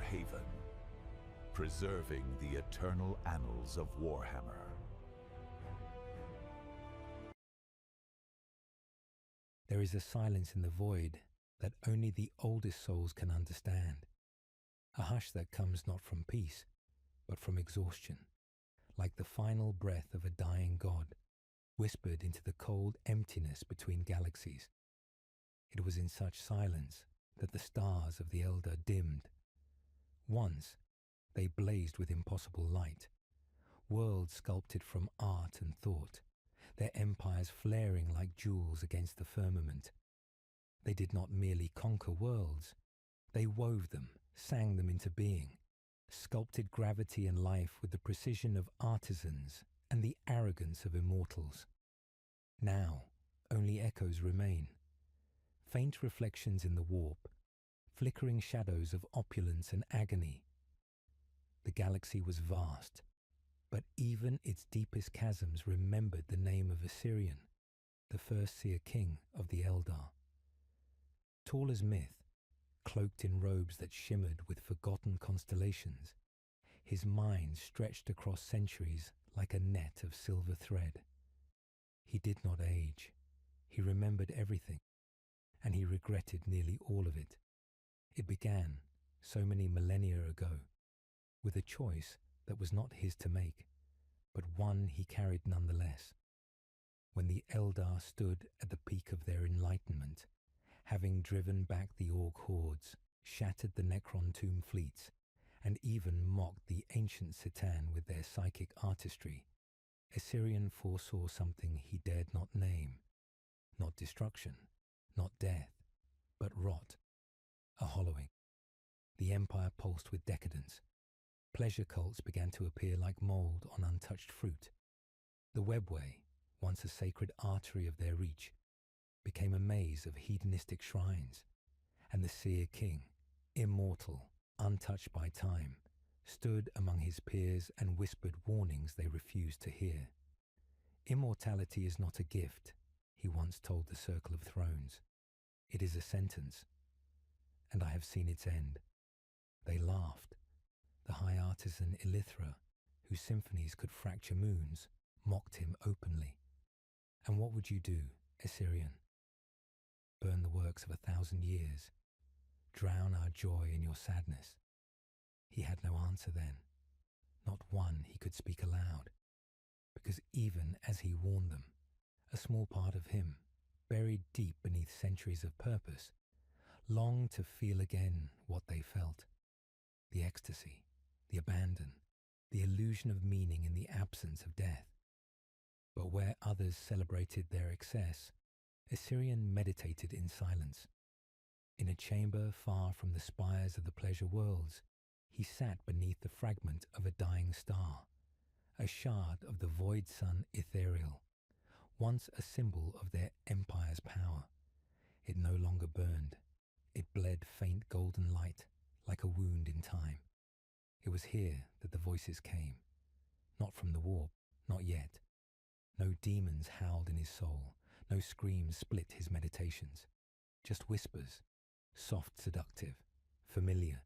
haven, preserving the eternal annals of Warhammer. There is a silence in the void that only the oldest souls can understand. A hush that comes not from peace, but from exhaustion, like the final breath of a dying god, whispered into the cold emptiness between galaxies. It was in such silence that the stars of the Eldar dimmed. Once, they blazed with impossible light, worlds sculpted from art and thought, their empires flaring like jewels against the firmament. They did not merely conquer worlds, they wove them, sang them into being, sculpted gravity and life with the precision of artisans and the arrogance of immortals. Now, only echoes remain, faint reflections in the warp, flickering shadows of opulence and agony. The galaxy was vast, but even its deepest chasms remembered the name of Assyrian, the first seer king of the Eldar. Tall as myth, cloaked in robes that shimmered with forgotten constellations, his mind stretched across centuries like a net of silver thread. He did not age. He remembered everything, and he regretted nearly all of it. It began so many millennia ago, with a choice that was not his to make, but one he carried nonetheless. When the Eldar stood at the peak of their enlightenment, having driven back the Orc hordes, shattered the Necron tomb fleets, and even mocked the ancient Citan with their psychic artistry, Assyrian foresaw something he dared not name. Not destruction, not death, but rot, a hollowing. The empire pulsed with decadence. Pleasure cults began to appear like mold on untouched fruit. The webway, once a sacred artery of their reach, became a maze of hedonistic shrines, and the seer king, immortal, untouched by time, stood among his peers and whispered warnings they refused to hear. Immortality is not a gift, he once told the Circle of Thrones. It is a sentence, and I have seen its end. They laughed. The high artisan Illithra, whose symphonies could fracture moons, mocked him openly. And what would you do, Assyrian? Burn the works of 1,000 years? Drown our joy in your sadness? He had no answer then, not one he could speak aloud, because even as he warned them, a small part of him, buried deep beneath centuries of purpose, longed to feel again what they felt. The ecstasy, the abandon, the illusion of meaning in the absence of death. But where others celebrated their excess, Assyrian meditated in silence. In a chamber far from the spires of the pleasure worlds, he sat beneath the fragment of a dying star, a shard of the void sun ethereal, once a symbol of their empire's power. It no longer burned. It bled faint golden light, like a wound in time. It was here that the voices came, not from the warp, not yet. No demons howled in his soul, no screams split his meditations, just whispers, soft, seductive, familiar.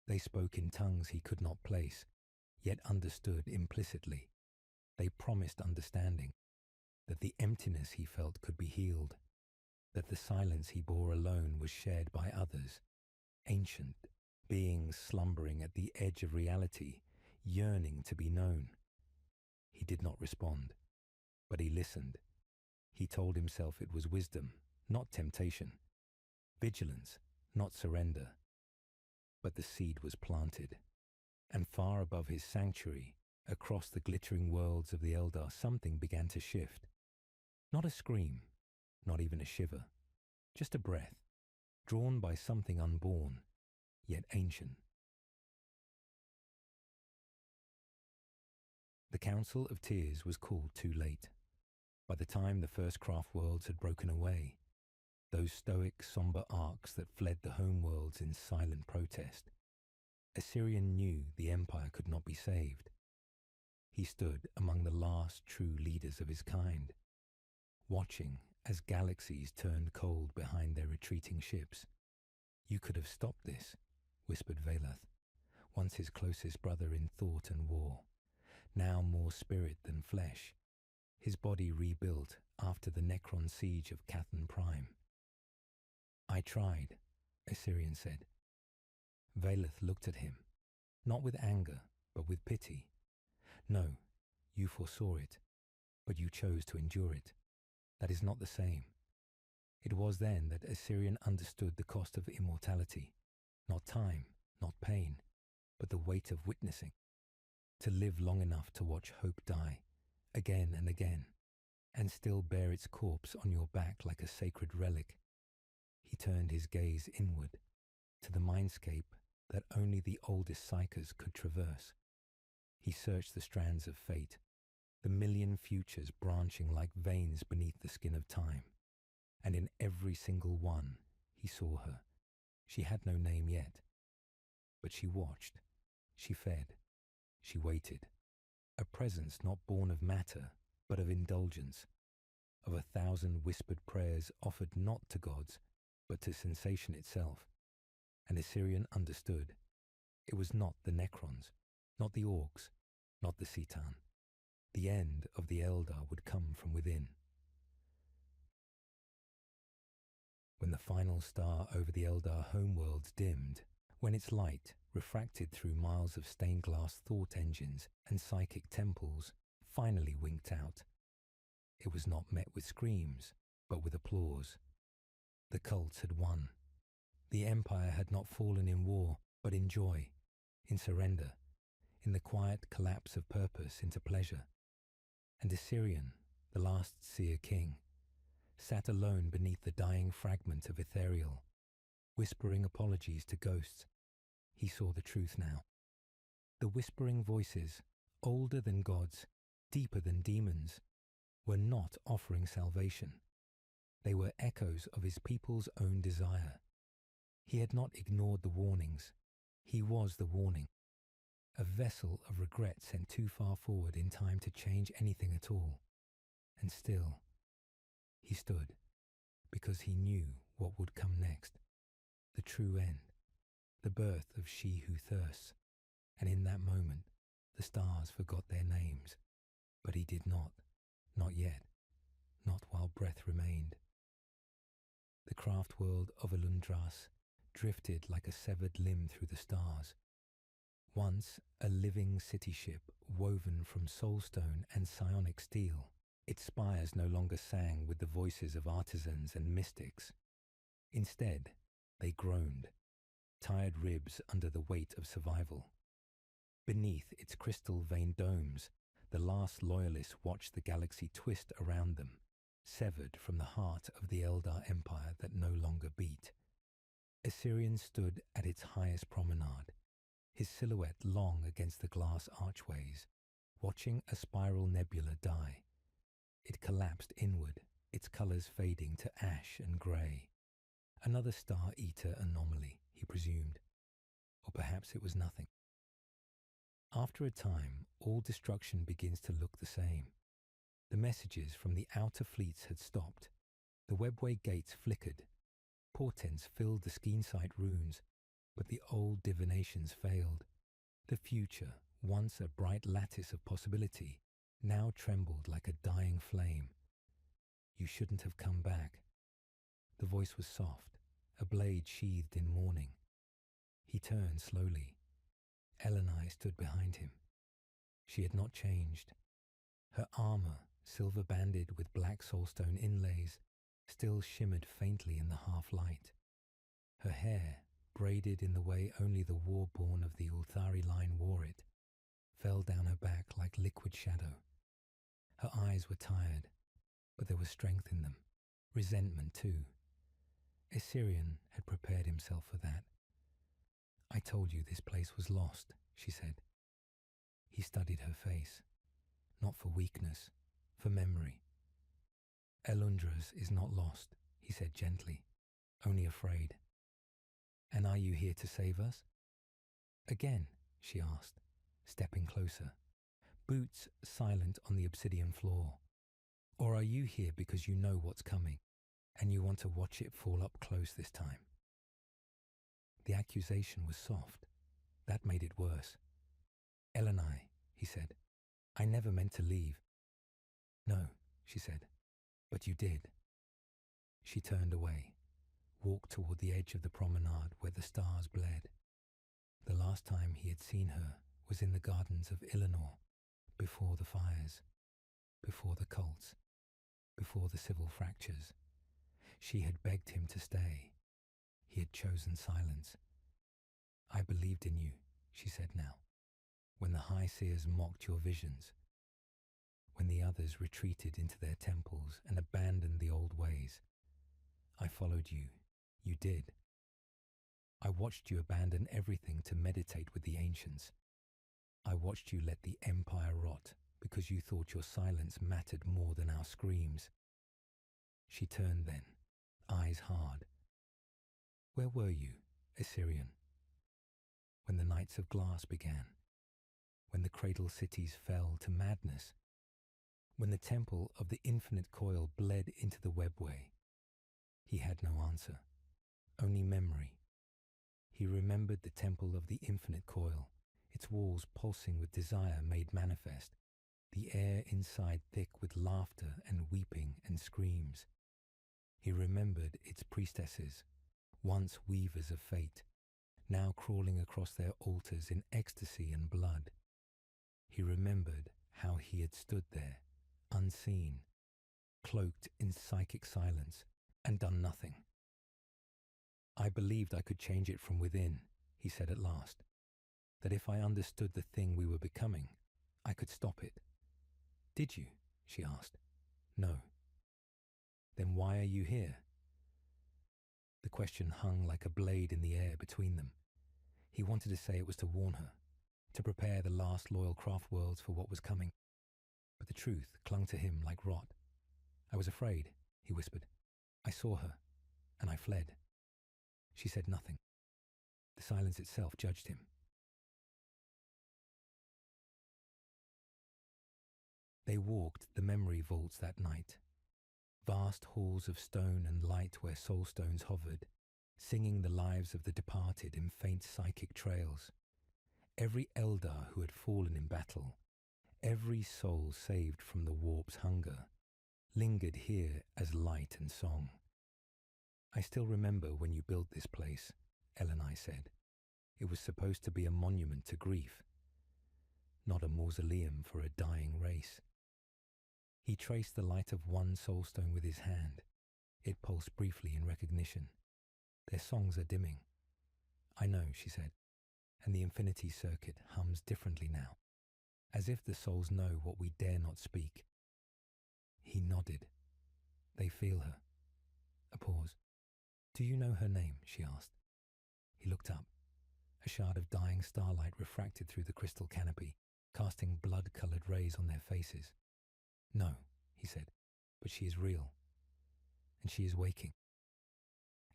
They spoke in tongues he could not place, yet understood implicitly. They promised understanding, that the emptiness he felt could be healed, that the silence he bore alone was shared by others, ancient beings slumbering at the edge of reality, yearning to be known. He did not respond, but he listened. He told himself it was wisdom, not temptation, vigilance, not surrender. But the seed was planted, and far above his sanctuary, across the glittering worlds of the Eldar, something began to shift. Not a scream, not even a shiver, just a breath, drawn by something unborn, yet ancient. The Council of Tears was called too late. By the time the first craft worlds had broken away, those stoic, somber arcs that fled the home worlds in silent protest, Assyrian knew the empire could not be saved. He stood among the last true leaders of his kind, watching as galaxies turned cold behind their retreating ships. You could have stopped this, whispered Velath, once his closest brother in thought and war, now more spirit than flesh, his body rebuilt after the Necron siege of Cathan Prime. I tried, Assyrian said. Velath looked at him, not with anger, but with pity. No, you foresaw it, but you chose to endure it. That is not the same. It was then that Assyrian understood the cost of immortality, not time, not pain, but the weight of witnessing. To live long enough to watch hope die, again and again, and still bear its corpse on your back like a sacred relic. He turned his gaze inward, to the mindscape that only the oldest psychers could traverse. He searched the strands of fate, the million futures branching like veins beneath the skin of time, and in every single one he saw her. She had no name yet, but she watched, she fed, she waited. A presence not born of matter, but of indulgence, of 1,000 whispered prayers offered not to gods, but to sensation itself. And Assyrian understood. It was not the Necrons, not the Orcs, not the Citan. The end of the Eldar would come from within. When the final star over the Eldar homeworlds dimmed, when its light, refracted through miles of stained glass thought engines and psychic temples, finally winked out, it was not met with screams, but with applause. The cults had won. The Empire had not fallen in war, but in joy, in surrender, in the quiet collapse of purpose into pleasure. And Assyrian, the last seer king, sat alone beneath the dying fragment of ethereal, whispering apologies to ghosts. He saw the truth now. The whispering voices, older than gods, deeper than demons, were not offering salvation. They were echoes of his people's own desire. He had not ignored the warnings. He was the warning. A vessel of regret sent too far forward in time to change anything at all. And still, he stood, because he knew what would come next. The true end, the birth of she who thirsts. And in that moment, the stars forgot their names. But he did not yet, not while breath remained. The craft world of Alundras drifted like a severed limb through the stars. Once a living city ship woven from soulstone and psionic steel, its spires no longer sang with the voices of artisans and mystics. Instead, they groaned, tired ribs under the weight of survival. Beneath its crystal-veined domes, the last loyalists watched the galaxy twist around them, severed from the heart of the Eldar Empire that no longer beat. Assyrian stood at its highest promenade, his silhouette long against the glass archways, watching a spiral nebula die. It collapsed inward, its colours fading to ash and grey. Another star-eater anomaly, he presumed. Or perhaps it was nothing. After a time, all destruction begins to look the same. The messages from the outer fleets had stopped. The webway gates flickered. Portents filled the Skeensight runes, but the old divinations failed. The future, once a bright lattice of possibility, now trembled like a dying flame. You shouldn't have come back. The voice was soft, a blade sheathed in mourning. He turned slowly. Elenai stood behind him. She had not changed. Her armour, silver-banded with black soulstone inlays, still shimmered faintly in the half-light. Her hair, braided in the way only the war-born of the Ulthari line wore it, fell down her back like liquid shadow. Her eyes were tired, but there was strength in them, resentment too. Assyrian had prepared himself for that. I told you this place was lost, she said. He studied her face, not for weakness, for memory. Elundras is not lost, he said gently, only afraid. And are you here to save us? Again, she asked, stepping closer, boots silent on the obsidian floor. Or are you here because you know what's coming, and you want to watch it fall up close this time? The accusation was soft. That made it worse. Elenai, he said, I never meant to leave. No, she said, but you did. She turned away, walked toward the edge of the promenade where the stars bled. The last time he had seen her was in the gardens of Eleanor, before the fires, before the cults, before the civil fractures. She had begged him to stay. He had chosen silence. I believed in you, she said now, when the high seers mocked your visions, when the others retreated into their temples and abandoned the old ways. I followed you. You did. I watched you abandon everything to meditate with the ancients. I watched you let the empire rot because you thought your silence mattered more than our screams. She turned then, eyes hard. Where were you, Assyrian? When the nights of glass began, when the cradle cities fell to madness, when the temple of the infinite coil bled into the webway. He had no answer, only memory. He remembered the temple of the infinite coil, its walls pulsing with desire made manifest, the air inside thick with laughter and weeping and screams. He remembered its priestesses, once weavers of fate, now crawling across their altars in ecstasy and blood. He remembered how he had stood there, unseen, cloaked in psychic silence, and done nothing. I believed I could change it from within, he said at last, that if I understood the thing we were becoming, I could stop it. Did you? She asked. No. Then why are you here? The question hung like a blade in the air between them. He wanted to say it was to warn her, to prepare the last loyal craft worlds for what was coming. But the truth clung to him like rot. I was afraid, he whispered. I saw her, and I fled. She said nothing. The silence itself judged him. They walked the memory vaults that night, vast halls of stone and light where soulstones hovered, singing the lives of the departed in faint psychic trails. Every Eldar who had fallen in battle, every soul saved from the warp's hunger, lingered here as light and song. I still remember when you built this place, Elenai said. It was supposed to be a monument to grief, not a mausoleum for a dying race. He traced the light of one soulstone with his hand. It pulsed briefly in recognition. Their songs are dimming. I know, she said, and the infinity circuit hums differently now, as if the souls know what we dare not speak. He nodded. They feel her. A pause. Do you know her name? She asked. He looked up. A shard of dying starlight refracted through the crystal canopy, casting blood-coloured rays on their faces. No, he said, but she is real. And she is waking.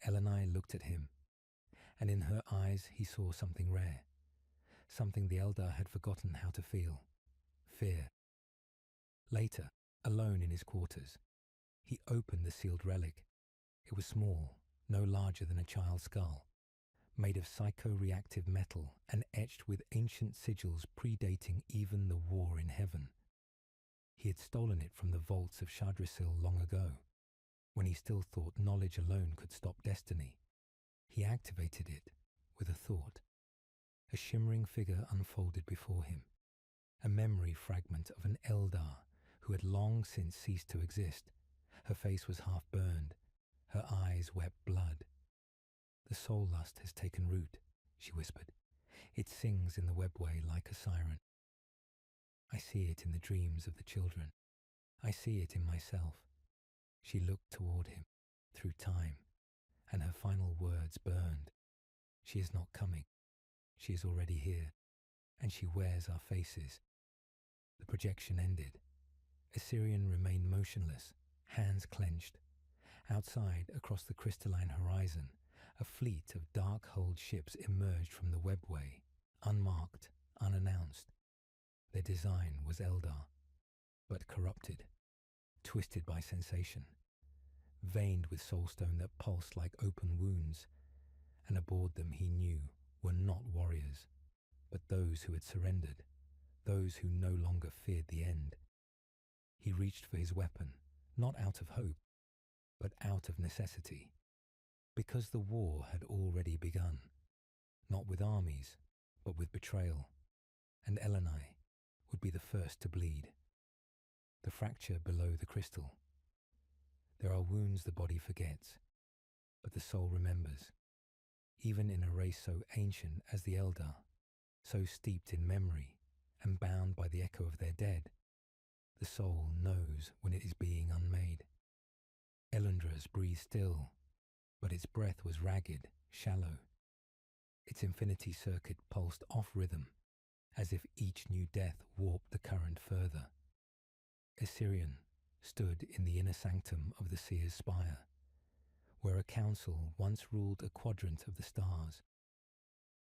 Elenai looked at him, and in her eyes he saw something rare, something the Eldar had forgotten how to feel. Fear. Later, alone in his quarters, he opened the sealed relic. It was small, no larger than a child's skull, made of psycho-reactive metal and etched with ancient sigils predating even the war in heaven. He had stolen it from the vaults of Shadrasil long ago, when he still thought knowledge alone could stop destiny. He activated it with a thought. A shimmering figure unfolded before him, a memory fragment of an Eldar who had long since ceased to exist. Her face was half burned, her eyes wept blood. The soul lust has taken root, she whispered. It sings in the webway like a siren. I see it in the dreams of the children. I see it in myself. She looked toward him, through time, and her final words burned. She is not coming. She is already here, and she wears our faces. The projection ended. Assyrian remained motionless, hands clenched. Outside, across the crystalline horizon, a fleet of dark-hulled ships emerged from the webway, unmarked, unannounced. Their design was Eldar, but corrupted, twisted by sensation, veined with soulstone that pulsed like open wounds. and aboard them he knew were not warriors, but those who had surrendered, those who no longer feared the end. He reached for his weapon, not out of hope, but out of necessity, because the war had already begun, not with armies, but with betrayal, and Elenai would be the first to bleed. The fracture below the crystal. There are wounds the body forgets, but the soul remembers, even in a race so ancient as the Eldar, so steeped in memory and bound by the echo of their dead. The soul knows when it is being unmade. Elundra's breathed still, but its breath was ragged, shallow. Its infinity circuit pulsed off rhythm, as if each new death warped the current further. Assyrian stood in the inner sanctum of the seer's spire, where a council once ruled a quadrant of the stars.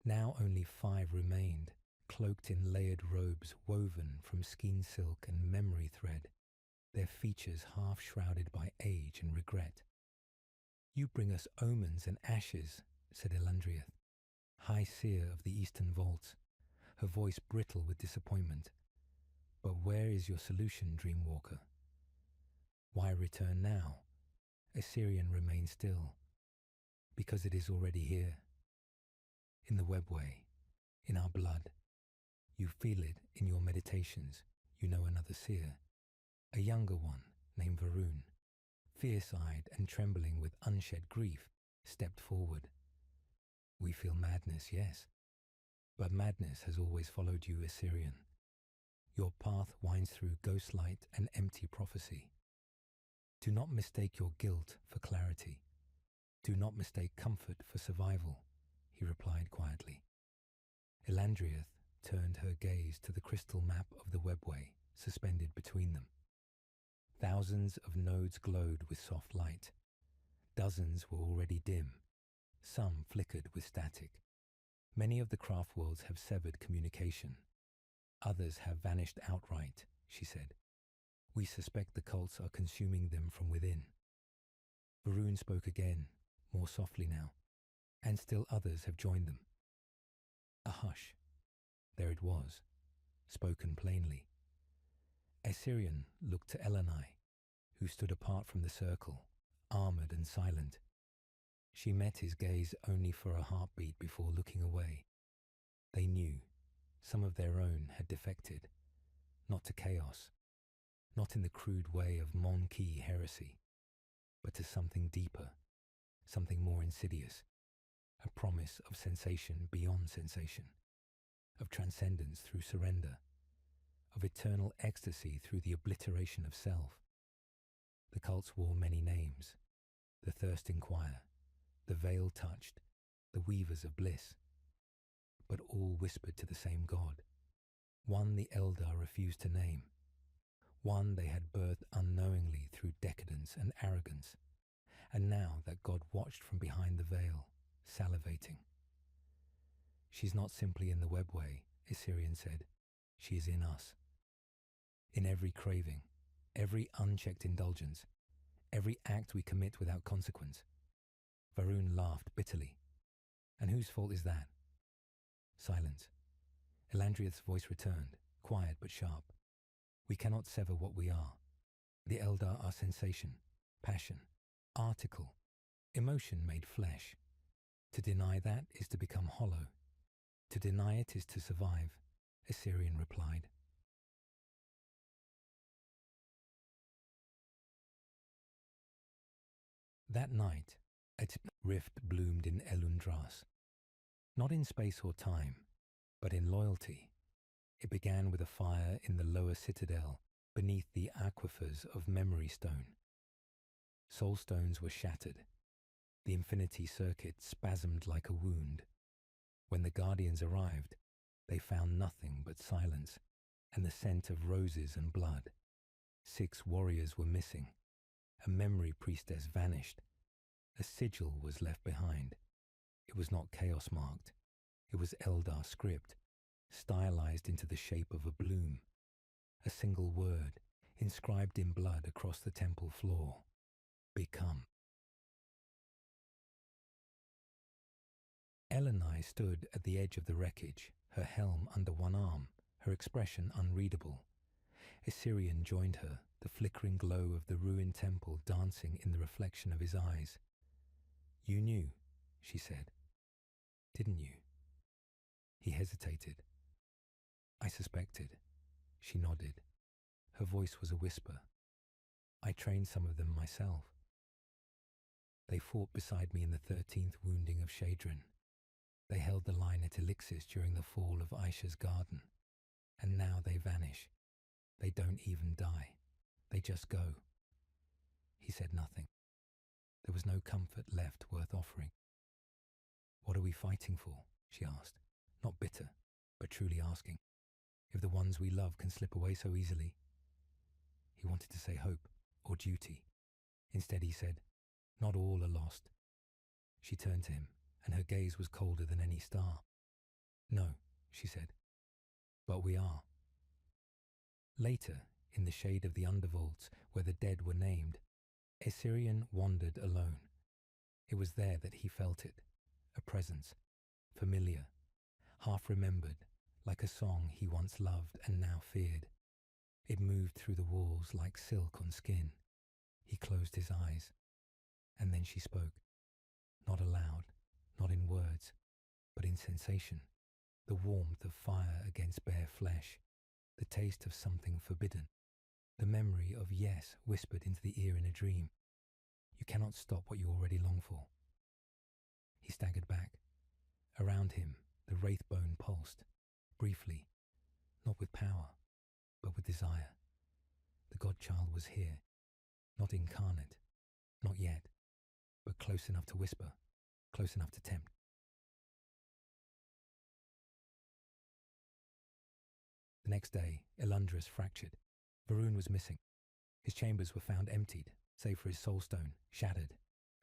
Now only 5 remained, cloaked in layered robes woven from skein silk and memory thread, their features half shrouded by age and regret. "You bring us omens and ashes," said Elandriath, high seer of the eastern vaults, her voice brittle with disappointment. "But where is your solution, Dreamwalker? Why return now?" Assyrian remained still, "Because it is already here. In the webway, in our blood. You feel it in your meditations. You know another seer, a younger one named Varun, fierce-eyed and trembling with unshed grief, stepped forward. We feel madness, yes, but madness has always followed you, Assyrian. Your path winds through ghostlight and empty prophecy. Do not mistake your guilt for clarity. Do not mistake comfort for survival," he replied quietly. Elandriath turned her gaze to the crystal map of the webway suspended between them. Thousands of nodes glowed with soft light. Dozens were already dim. Some flickered with static. Many of the craft worlds have severed communication. Others have vanished outright, she said. We suspect the cults are consuming them from within. Varun spoke again, more softly now, and still others have joined them. A hush. There it was, spoken plainly. Assyrian looked to Elenai, who stood apart from the circle, armoured and silent. She met his gaze only for a heartbeat before looking away. They knew some of their own had defected, not to chaos, not in the crude way of Mon-Ki heresy, but to something deeper, something more insidious, a promise of sensation beyond sensation, of transcendence through surrender, of eternal ecstasy through the obliteration of self. The cults wore many names: the thirsting choir, the veil touched, the weavers of bliss, but all whispered to the same God, one the Eldar refused to name, one they had birthed unknowingly through decadence and arrogance, and now that God watched from behind the veil, salivating. She's not simply in the webway, Assyrian said. She is in us. In every craving, every unchecked indulgence, every act we commit without consequence. Varun laughed bitterly. And whose fault is that? Silence. Elandriath's voice returned, quiet but sharp. We cannot sever what we are. The Eldar are sensation, passion, article, emotion made flesh. To deny that is to become hollow. To deny it is to survive, Assyrian replied. That night, a rift bloomed in Elundras. Not in space or time, but in loyalty. It began with a fire in the lower citadel beneath the aquifers of Memory Stone. Soul stones were shattered. The infinity circuit spasmed like a wound. When the Guardians arrived, they found nothing but silence and the scent of roses and blood. 6 warriors were missing. A memory priestess vanished. A sigil was left behind. It was not chaos marked. It was Eldar script, stylized into the shape of a bloom. A single word, inscribed in blood across the temple floor. Become. Elenai stood at the edge of the wreckage, her helm under one arm, her expression unreadable. Assyrian joined her, the flickering glow of the ruined temple dancing in the reflection of his eyes. "You knew," she said. "Didn't you?" He hesitated. "I suspected." She nodded. Her voice was a whisper. "I trained some of them myself. They fought beside me in the 13th wounding of Shadrin. They held the line at Elixis during the fall of Aisha's garden. And now they vanish. They don't even die. They just go." He said nothing. There was no comfort left worth offering. "What are we fighting for?" she asked, not bitter, but truly asking. "If the ones we love can slip away so easily." He wanted to say hope or duty. Instead he said, "Not all are lost." She turned to him, and her gaze was colder than any star. "No," she said, "but we are." Later, in the shade of the undervaults where the dead were named, Assyrian wandered alone. It was there that he felt it, a presence, familiar, half-remembered, like a song he once loved and now feared. It moved through the walls like silk on skin. He closed his eyes, and then she spoke, not aloud, not in words, but in sensation, the warmth of fire against bare flesh, the taste of something forbidden, the memory of yes whispered into the ear in a dream. You cannot stop what you already long for. He staggered back. Around him, the wraithbone pulsed, briefly, not with power, but with desire. The godchild was here, not incarnate, not yet, but close enough to whisper, close enough to tempt. The next day, Elundris fractured. Varun was missing. His chambers were found emptied, save for his soulstone, shattered,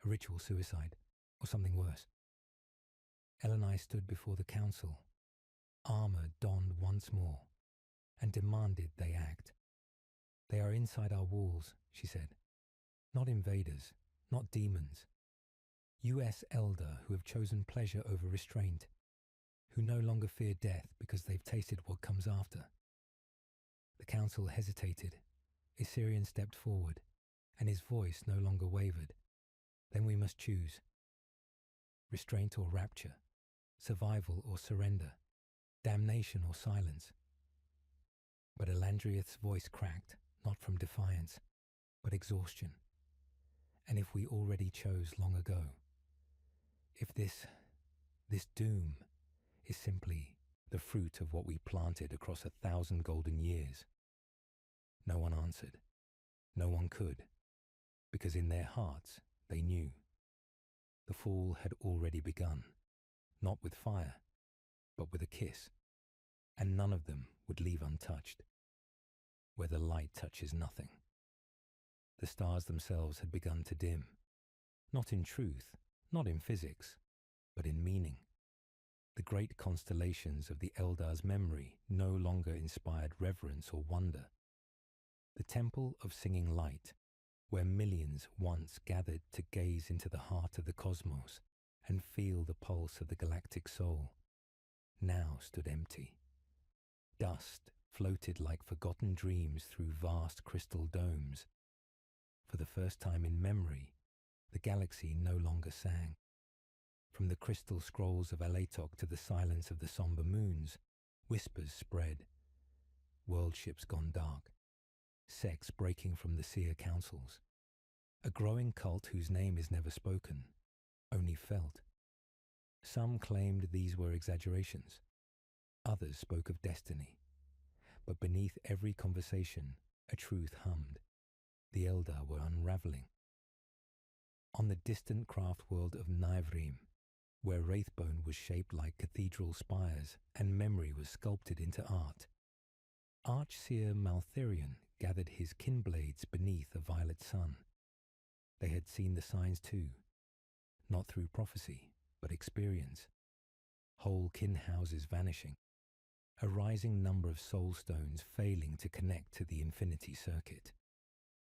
a ritual suicide, or something worse. Elenai stood before the council, armor donned once more, and demanded they act. "They are inside our walls," she said. "Not invaders, not demons. US Eldar who have chosen pleasure over restraint, who no longer fear death because they've tasted what comes after." The council hesitated. Assyrian stepped forward, and his voice no longer wavered. "Then we must choose. Restraint or rapture, survival or surrender, damnation or silence." But Elandriath's voice cracked, not from defiance, but exhaustion. "And if we already chose long ago? If this doom is simply the fruit of what we planted across 1,000 golden years?" No one answered. No one could, because in their hearts they knew. The fall had already begun, not with fire, but with a kiss, and none of them would leave untouched. Where the light touches nothing. The stars themselves had begun to dim, not in truth, not in physics, but in meaning. The great constellations of the Eldar's memory no longer inspired reverence or wonder. The temple of singing light, where millions once gathered to gaze into the heart of the cosmos and feel the pulse of the galactic soul, now stood empty. Dust floated like forgotten dreams through vast crystal domes. For the first time in memory, the galaxy no longer sang. From the crystal scrolls of Alatok to the silence of the somber moons, whispers spread. World ships gone dark. Sects breaking from the seer councils. A growing cult whose name is never spoken, only felt. Some claimed these were exaggerations. Others spoke of destiny. But beneath every conversation, a truth hummed. The Eldar were unraveling. On the distant craft world of Naivrim, where Wraithbone was shaped like cathedral spires and memory was sculpted into art, Archseer Maltherion gathered his kinblades beneath a violet sun. They had seen the signs too, not through prophecy, but experience. Whole kin houses vanishing, a rising number of soul stones failing to connect to the infinity circuit.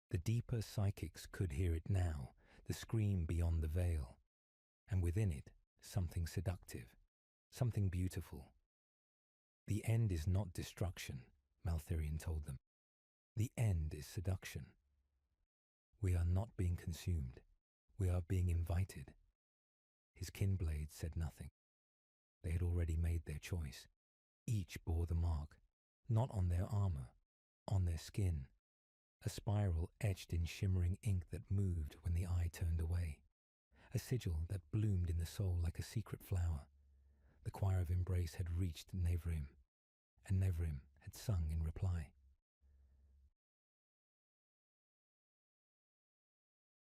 The deeper psychics could hear it now, the scream beyond the veil, and within it, something seductive, something beautiful. The end is not destruction, Maltherion told them. The end is seduction. We are not being consumed. We are being invited. His kinblades said nothing. They had already made their choice. Each bore the mark, not on their armor, on their skin, a spiral etched in shimmering ink that moved when the eye turned away, a sigil that bloomed in the soul like a secret flower. The choir of embrace had reached Nevrim, and Nevrim had sung in reply.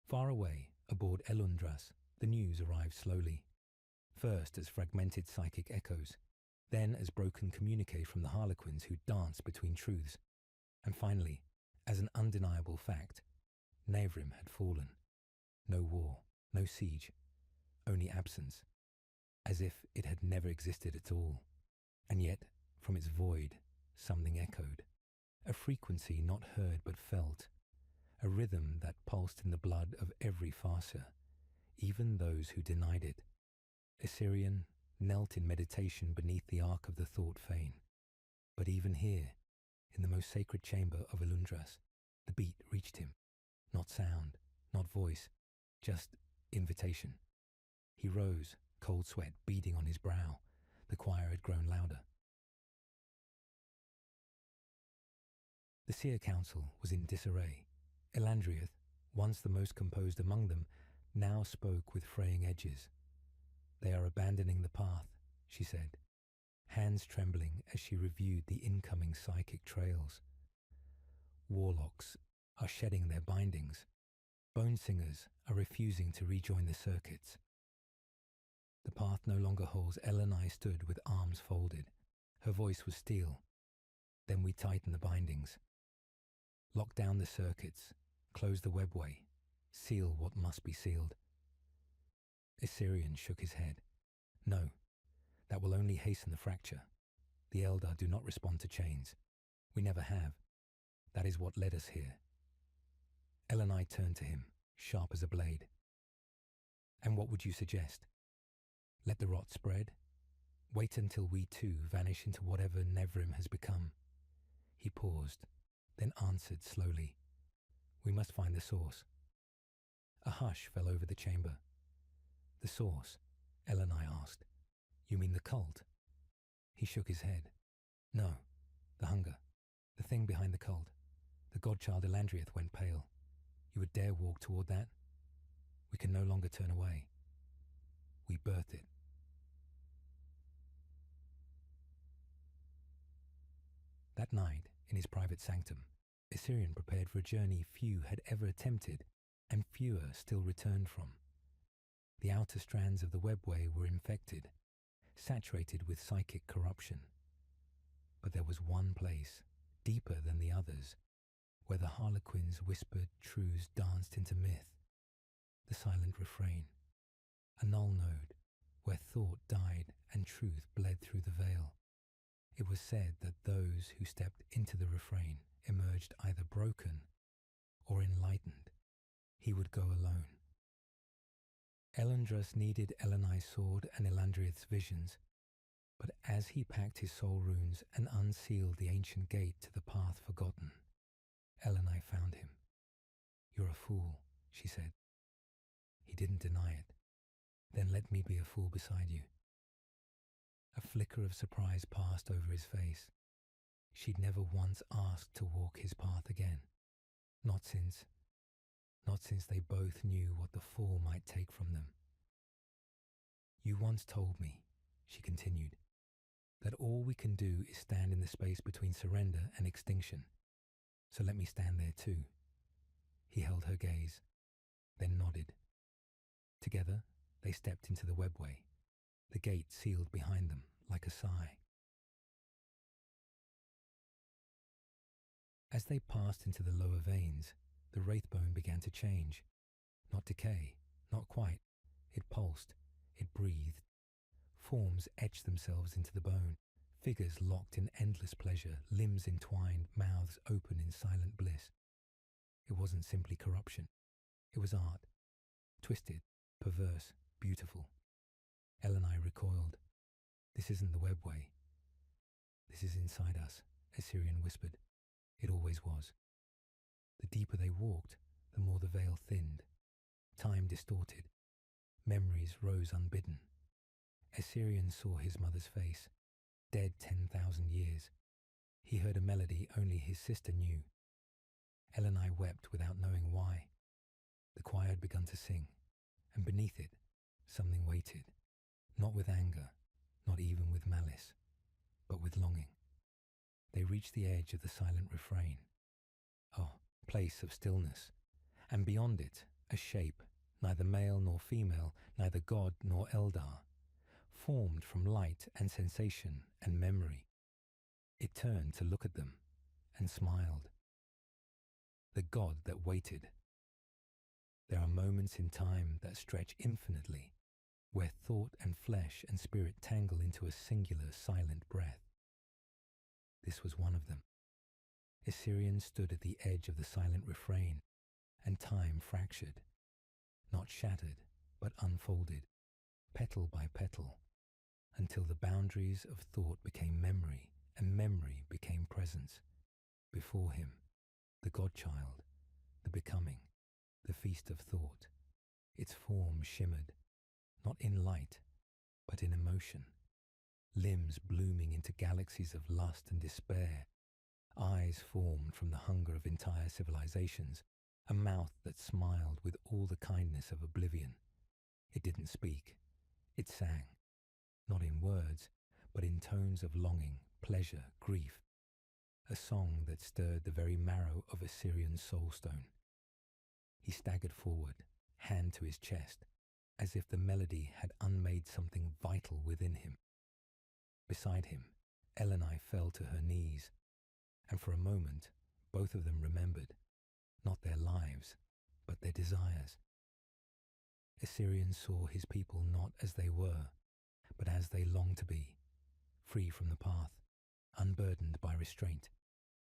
Far away, aboard Elundras, the news arrived slowly, first as fragmented psychic echoes, then as broken communique from the Harlequins who danced between truths, and finally, as an undeniable fact, Nevrim had fallen. No war, no siege, only absence, as if it had never existed at all. And yet, from its void, something echoed, a frequency not heard but felt, a rhythm that pulsed in the blood of every farser, even those who denied it. Assyrian knelt in meditation beneath the arc of the thought fane. But even here, in the most sacred chamber of Elundras, the beat reached him. Not sound, not voice, just invitation. He rose, cold sweat beading on his brow. The choir had grown louder. The seer council was in disarray. Elandriath, once the most composed among them, now spoke with fraying edges. "They are abandoning the path," she said, hands trembling as she reviewed the incoming psychic trails. Warlocks are shedding their bindings. Bone singers are refusing to rejoin the circuits. The path no longer holds. Elenai stood with arms folded. Her voice was steel. "Then we tighten the bindings. Lock down the circuits. Close the webway. Seal what must be sealed." Assyrian shook his head. "No, that will only hasten the fracture. The Eldar do not respond to chains. We never have. That is what led us here." Elenai turned to him, sharp as a blade. "And what would you suggest? Let the rot spread? Wait until we too vanish into whatever Nevrim has become?" He paused, then answered slowly. "We must find the source." A hush fell over the chamber. "The source?" Elenai asked. "You mean the cult?" He shook his head. "No, the hunger. The thing behind the cult. The godchild Elandriath went pale. You would dare walk toward that? We can no longer turn away. We birthed it." That night, in his private sanctum, Assyrian prepared for a journey few had ever attempted, and fewer still returned from. The outer strands of the webway were infected, saturated with psychic corruption. But there was one place, deeper than the others, where the Harlequins whispered truths danced into myth. The silent refrain, a null node, where thought died and truth bled through the veil. It was said that those who stepped into the refrain emerged either broken or enlightened. He would go alone. Elundras needed Elenai's sword and Elandriath's visions, but as he packed his soul runes and unsealed the ancient gate to the path forgotten, Elenai found him. "You're a fool," she said. He didn't deny it. "Then let me be a fool beside you." A flicker of surprise passed over his face. She'd never once asked to walk his path again. Not since they both knew what the fall might take from them. "You once told me," she continued, "that all we can do is stand in the space between surrender and extinction. So let me stand there too." He held her gaze, then nodded. Together, they stepped into the webway, the gate sealed behind them like a sigh. As they passed into the lower veins, the wraithbone began to change. Not decay, not quite. It pulsed, it breathed. Forms etched themselves into the bone, figures locked in endless pleasure, limbs entwined, mouths open in silent bliss. It wasn't simply corruption. It was art. Twisted, perverse, beautiful. Elenai recoiled. This isn't the webway. This is inside us, Assyrian whispered. It always was. The deeper they walked, the more the veil thinned. Time distorted. Memories rose unbidden. Assyrian saw his mother's face, dead 10,000 years. He heard a melody only his sister knew. Elenai wept without knowing why. The choir had begun to sing, and beneath it, something waited, not with anger, not even with malice, but with longing. They reached the edge of the silent refrain. Oh, place of stillness, and beyond it, a shape, neither male nor female, neither god nor Eldar, formed from light and sensation and memory. It turned to look at them and smiled. The god that waited. There are moments in time that stretch infinitely, where thought and flesh and spirit tangle into a singular silent breath. This was one of them. Assyrian stood at the edge of the silent refrain, and time fractured, not shattered, but unfolded, petal by petal, until the boundaries of thought became memory, and memory became presence. Before him, the godchild, the becoming, the feast of thought. Its form shimmered, not in light, but in emotion. Limbs blooming into galaxies of lust and despair. Eyes formed from the hunger of entire civilizations. A mouth that smiled with all the kindness of oblivion. It didn't speak. It sang, not in words, but in tones of longing, pleasure, grief. A song that stirred the very marrow of Assyrian's soulstone. He staggered forward, hand to his chest, as if the melody had unmade something vital within him. Beside him, Elenai fell to her knees, and for a moment both of them remembered, not their lives, but their desires. Assyrian saw his people not as they were, but as they longed to be, free from the path, unburdened by restraint,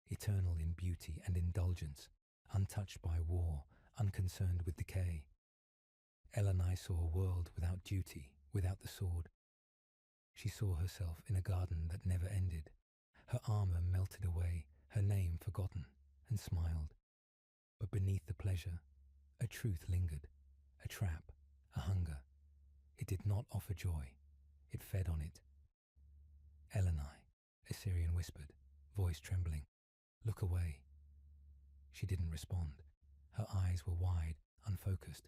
eternal in beauty and indulgence, untouched by war, unconcerned with decay. Elenai saw a world without duty, without the sword. She saw herself in a garden that never ended, her armour melted away, her name forgotten, and smiled. But beneath the pleasure, a truth lingered, a trap, a hunger. It did not offer joy, it fed on it. Elenai, Assyrian whispered, voice trembling, look away. She didn't respond. Her eyes were wide, unfocused,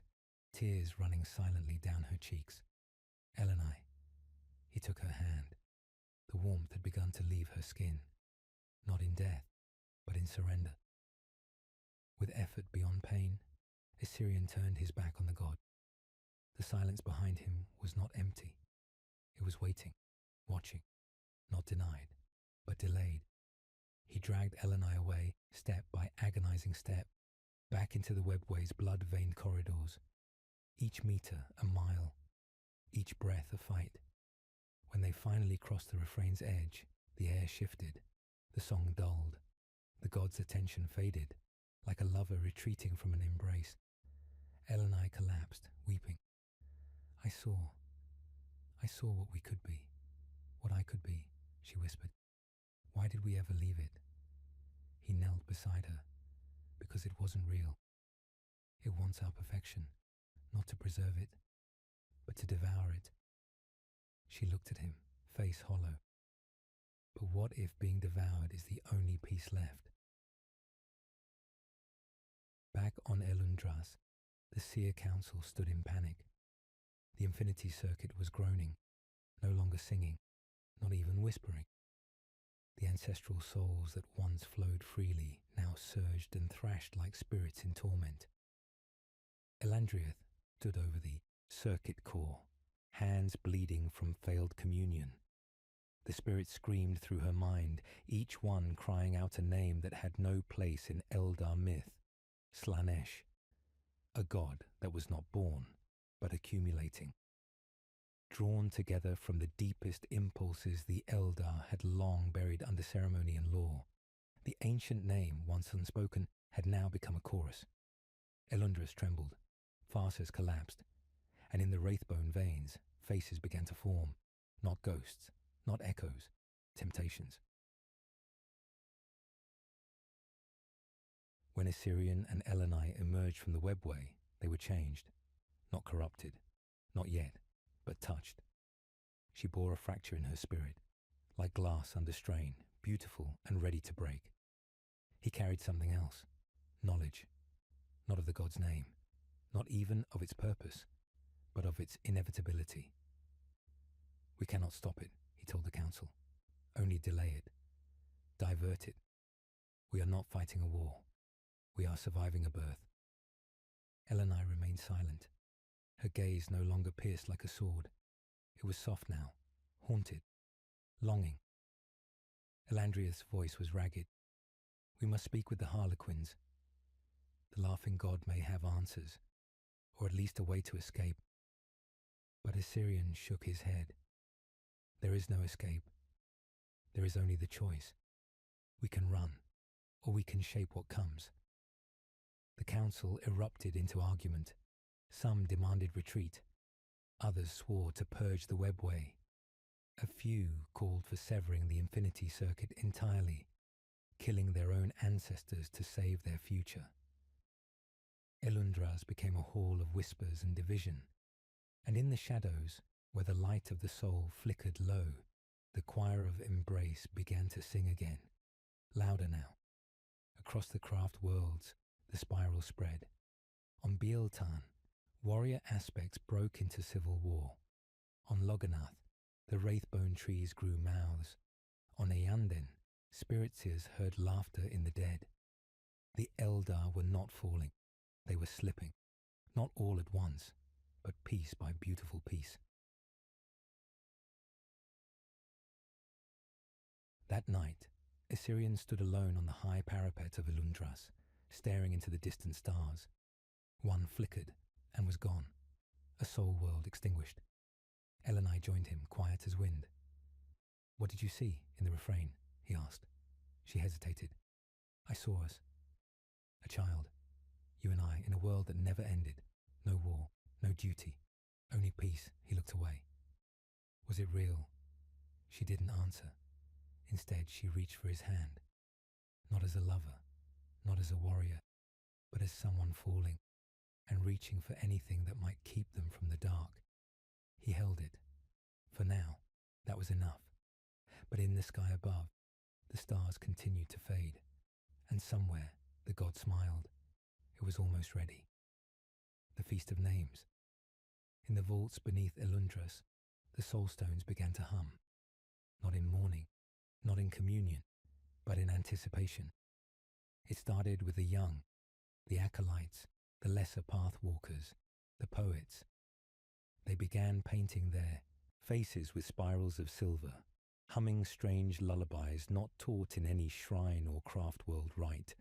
tears running silently down her cheeks. Elenai. He took her hand. The warmth had begun to leave her skin, not in death, but in surrender. With effort beyond pain, Assyrian turned his back on the god. The silence behind him was not empty. It was waiting, watching, not denied, but delayed. He dragged Elenai away, step by agonizing step, back into the webway's blood-veined corridors. Each meter a mile, each breath a fight. When they finally crossed the refrain's edge, the air shifted, the song dulled, the god's attention faded, like a lover retreating from an embrace. Elenai collapsed, weeping. I saw what we could be, what I could be, she whispered. Why did we ever leave it? He knelt beside her, because it wasn't real. It wants our perfection, not to preserve it, but to devour it. She looked at him, face hollow. But what if being devoured is the only piece left? Back on Elundras, the seer council stood in panic. The infinity circuit was groaning, no longer singing, not even whispering. The ancestral souls that once flowed freely now surged and thrashed like spirits in torment. Elandriath stood over the circuit core, hands bleeding from failed communion. The spirit screamed through her mind, each one crying out a name that had no place in Eldar myth, Slanesh, a god that was not born, but accumulating. Drawn together from the deepest impulses the Eldar had long buried under ceremony and law, the ancient name, once unspoken, had now become a chorus. Elundras trembled, Farses collapsed, and in the wraithbone veins, Faces began to form, not ghosts, not echoes, temptations. When Assyrian and Eleni emerged from the webway, they were changed, not corrupted, not yet, but touched. She bore a fracture in her spirit, like glass under strain, beautiful and ready to break. He carried something else, knowledge, not of the god's name, not even of its purpose, but of its inevitability. We cannot stop it, he told the council. Only delay it, divert it. We are not fighting a war. We are surviving a birth. Eleni remained silent. Her gaze no longer pierced like a sword. It was soft now, haunted, longing. Elandria's voice was ragged. We must speak with the Harlequins. The laughing god may have answers, or at least a way to escape. But Assyrian shook his head. There is no escape. There is only the choice. We can run, or we can shape what comes. The council erupted into argument. Some demanded retreat. Others swore to purge the webway. A few called for severing the infinity circuit entirely, killing their own ancestors to save their future. Elundras became a hall of whispers and division, and in the shadows, where the light of the soul flickered low, the choir of embrace began to sing again, louder now. Across the craft worlds, the spiral spread. On Bieltan, warrior aspects broke into civil war. On Loganath, the wraithbone trees grew mouths. On Eanden, spirit-seers heard laughter in the dead. The Eldar were not falling. They were slipping, not all at once, but piece by beautiful piece. That night, Assyrian stood alone on the high parapet of Elundras, staring into the distant stars. One flickered and was gone, a soul world extinguished. Eleni joined him, quiet as wind. What did you see in the refrain? He asked. She hesitated. I saw us. A child. You and I, in a world that never ended. No war, no duty, only peace. He looked away. Was it real? She didn't answer. Instead, she reached for his hand. Not as a lover, not as a warrior, but as someone falling and reaching for anything that might keep them from the dark. He held it. For now, that was enough. But in the sky above, the stars continued to fade, and somewhere the god smiled. It was almost ready. The Feast of Names. In the vaults beneath Elundras, the soul stones began to hum, not in mourning, not in communion, but in anticipation. It started with the young, the acolytes, the lesser pathwalkers, the poets. They began painting their faces with spirals of silver, humming strange lullabies not taught in any shrine or craft world rite.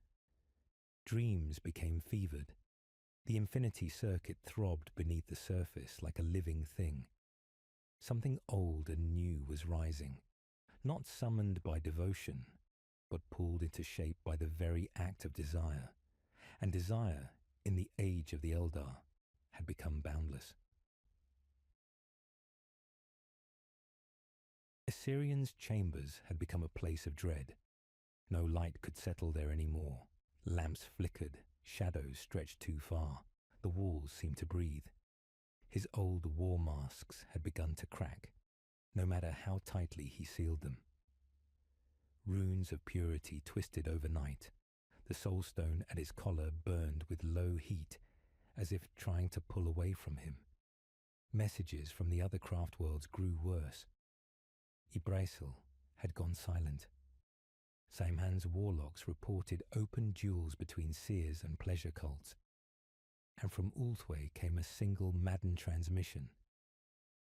Dreams became fevered. The infinity circuit throbbed beneath the surface like a living thing. Something old and new was rising, not summoned by devotion, but pulled into shape by the very act of desire. And desire, in the age of the Eldar, had become boundless. Assyrian's chambers had become a place of dread. No light could settle there any more. Lamps flickered, shadows stretched too far. The walls seemed to breathe. His old war masks had begun to crack, no matter how tightly he sealed them. Runes of purity twisted overnight. The soul stone at his collar burned with low heat, as if trying to pull away from him. Messages from the other craft worlds grew worse. Ibraisil had gone silent. Saimhan's warlocks reported open duels between seers and pleasure cults. And from Ulthwé came a single maddened transmission.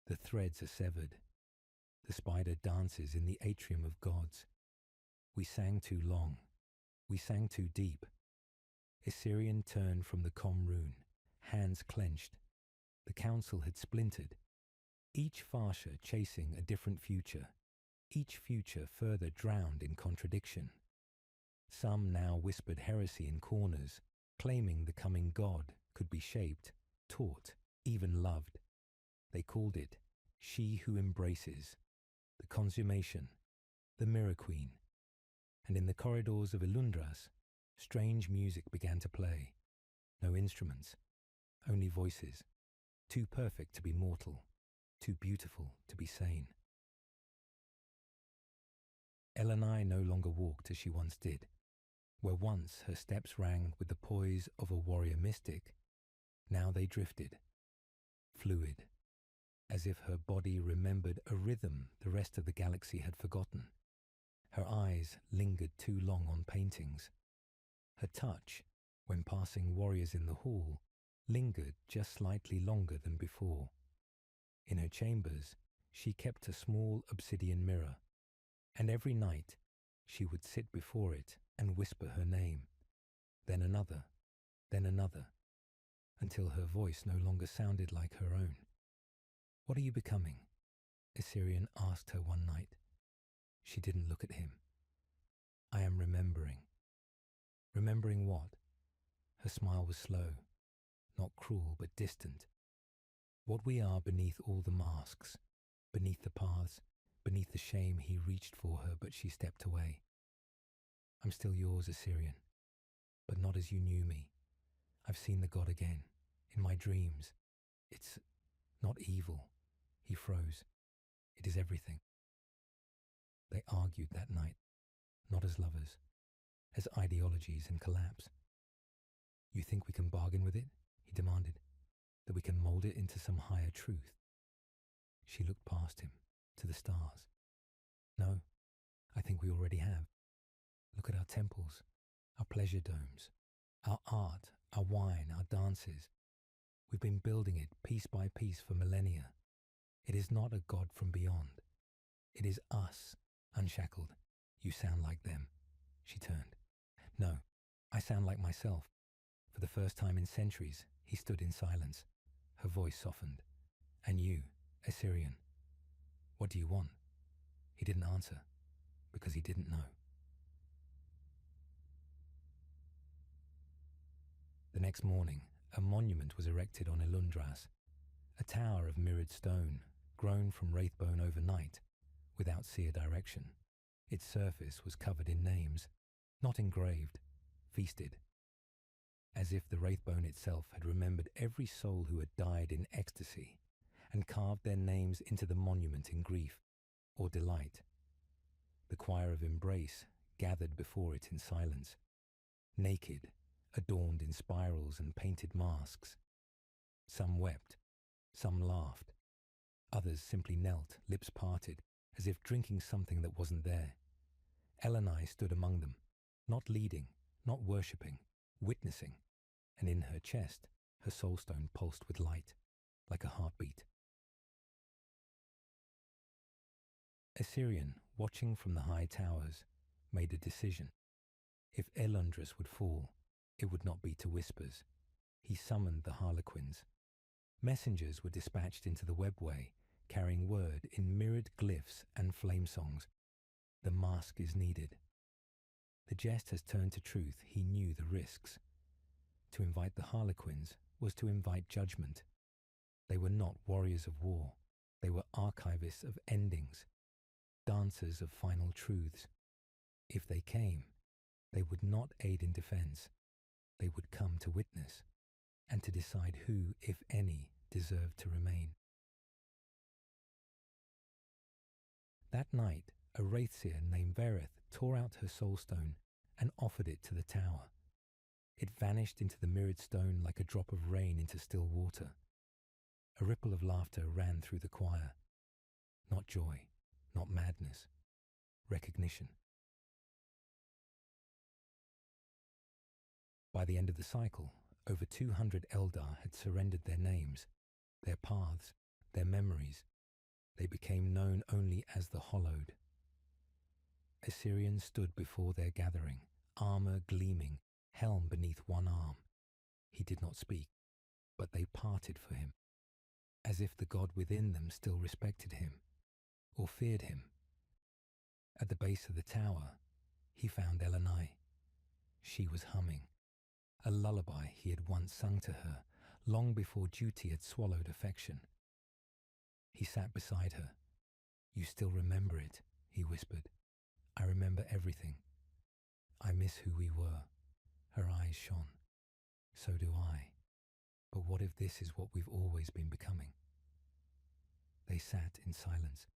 The threads are severed. The spider dances in the atrium of gods. We sang too long. We sang too deep. Assyrian turned from the Comrune, hands clenched. The council had splintered, each Farsha chasing a different future, each future further drowned in contradiction. Some now whispered heresy in corners, claiming the coming god could be shaped, taught, even loved. They called it she who embraces, the consummation, the mirror queen. And in the corridors of Ilundras, strange music began to play. No instruments, only voices, too perfect to be mortal, too beautiful to be sane. Elenai no longer walked as she once did. Where once her steps rang with the poise of a warrior mystic, now they drifted, fluid, as if her body remembered a rhythm the rest of the galaxy had forgotten. Her eyes lingered too long on paintings. Her touch, when passing warriors in the hall, lingered just slightly longer than before. In her chambers, she kept a small obsidian mirror, and every night she would sit before it and whisper her name, then another, until her voice no longer sounded like her own. "What are you becoming?" Assyrian asked her one night. She didn't look at him. "I am remembering." "Remembering what?" Her smile was slow, not cruel but distant. "What we are beneath all the masks, beneath the paths, beneath the shame." He reached for her, but she stepped away. "I'm still yours, Assyrian, but not as you knew me. I've seen the god again, in my dreams. It's not evil." He froze. "It is everything." They argued that night, not as lovers, as ideologies in collapse. "You think we can bargain with it?" he demanded. "That we can mold it into some higher truth?" She looked past him, to the stars. "No, I think we already have. Look at our temples, our pleasure domes, our art, our wine, our dances. We've been building it piece by piece for millennia. It is not a god from beyond. It is us, unshackled. You sound like them." She turned. "No, I sound like myself." For the first time in centuries, he stood in silence. Her voice softened. "And you, Assyrian, what do you want?" He didn't answer, because he didn't know. The next morning, a monument was erected on Ilundras, a tower of mirrored stone, grown from wraithbone overnight, without seer direction. Its surface was covered in names, not engraved, feasted, as if the wraithbone itself had remembered every soul who had died in ecstasy and carved their names into the monument in grief or delight. The choir of embrace gathered before it in silence, naked, adorned in spirals and painted masks. Some wept, some laughed, others simply knelt, lips parted, as if drinking something that wasn't there. Elenai stood among them, not leading, not worshipping, witnessing, and in her chest, her soulstone pulsed with light, like a heartbeat. Assyrian, watching from the high towers, made a decision. If Elundras would fall, it would not be to whispers. He summoned the harlequins. Messengers were dispatched into the webway, carrying word in mirrored glyphs and flame songs. The mask is needed. The jest has turned to truth. He knew the risks. To invite the harlequins was to invite judgment. They were not warriors of war. They were archivists of endings, dancers of final truths. If they came, they would not aid in defense. They would come to witness and to decide who, if any, deserved to remain. That night, a wraithseer named Verith tore out her soulstone and offered it to the tower. It vanished into the mirrored stone like a drop of rain into still water. A ripple of laughter ran through the choir. Not joy, not madness, recognition. By the end of the cycle, over 200 Eldar had surrendered their names, their paths, their memories. They became known only as the Hollowed. Assyrian stood before their gathering, armor gleaming, helm beneath one arm. He did not speak, but they parted for him, as if the god within them still respected him, or feared him. At the base of the tower, he found Elenai. She was humming, a lullaby he had once sung to her, long before duty had swallowed affection. He sat beside her. "You still remember it," he whispered. "I remember everything. I miss who we were." Her eyes shone. "So do I. But what if this is what we've always been becoming?" They sat in silence.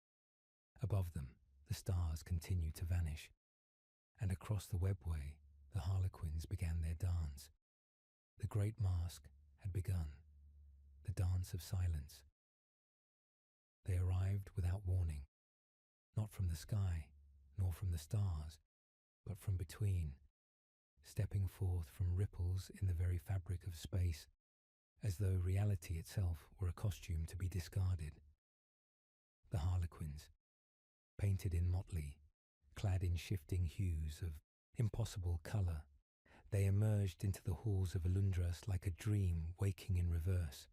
Above them, the stars continued to vanish, and across the webway, the harlequins began their dance. The great masque had begun, the dance of silence. They arrived without warning, not from the sky, nor from the stars, but from between, stepping forth from ripples in the very fabric of space, as though reality itself were a costume to be discarded. The harlequins, painted in motley, clad in shifting hues of impossible colour, they emerged into the halls of Alundras like a dream waking in reverse.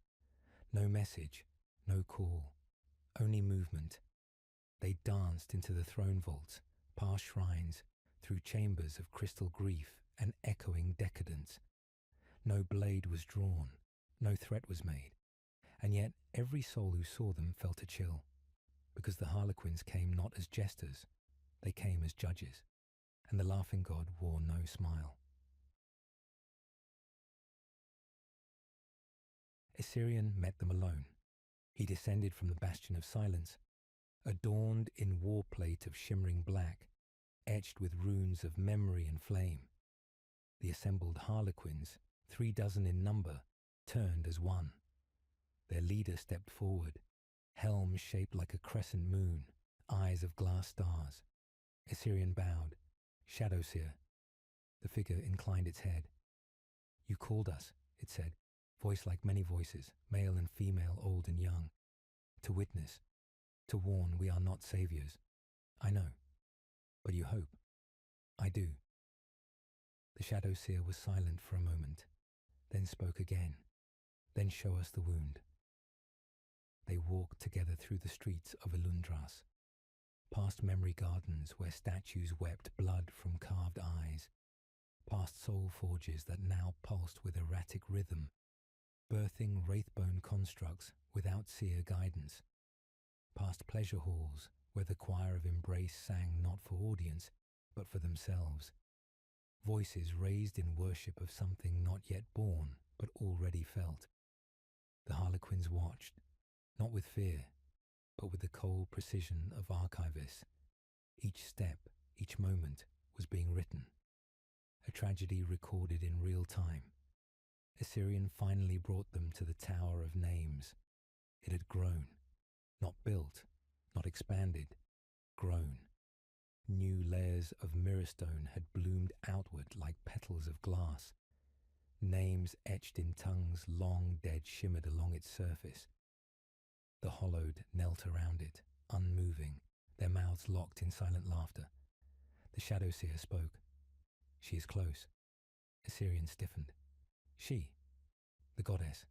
No message, no call, only movement. They danced into the throne vaults, past shrines, through chambers of crystal grief and echoing decadence. No blade was drawn, no threat was made, and yet every soul who saw them felt a chill, because the harlequins came not as jesters, they came as judges, and the laughing god wore no smile. Assyrian met them alone. He descended from the bastion of silence, adorned in war plate of shimmering black, etched with runes of memory and flame. The assembled harlequins, 36 in number, turned as one. Their leader stepped forward, helm shaped like a crescent moon, eyes of glass stars. Assyrian bowed. "Shadow seer." The figure inclined its head. "You called us," it said, voice like many voices, male and female, old and young, "to witness, to warn we are not saviors. I know. But you hope." "I do." The shadow seer was silent for a moment, then spoke again. "Then show us the wound." They walked together through the streets of Alundras, past memory gardens where statues wept blood from carved eyes, past soul forges that now pulsed with erratic rhythm, birthing wraithbone constructs without seer guidance, past pleasure halls where the choir of embrace sang not for audience, but for themselves, voices raised in worship of something not yet born, but already felt. The harlequins watched, not with fear, but with the cold precision of archivists. Each step, each moment was being written, a tragedy recorded in real time. Assyrian finally brought them to the Tower of Names. It had grown, not built, not expanded, grown. New layers of mirrorstone had bloomed outward like petals of glass. Names etched in tongues long dead shimmered along its surface. The hollowed knelt around it, unmoving, their mouths locked in silent laughter. The shadow seer spoke. "She is close." Assyrian stiffened. "She, the goddess,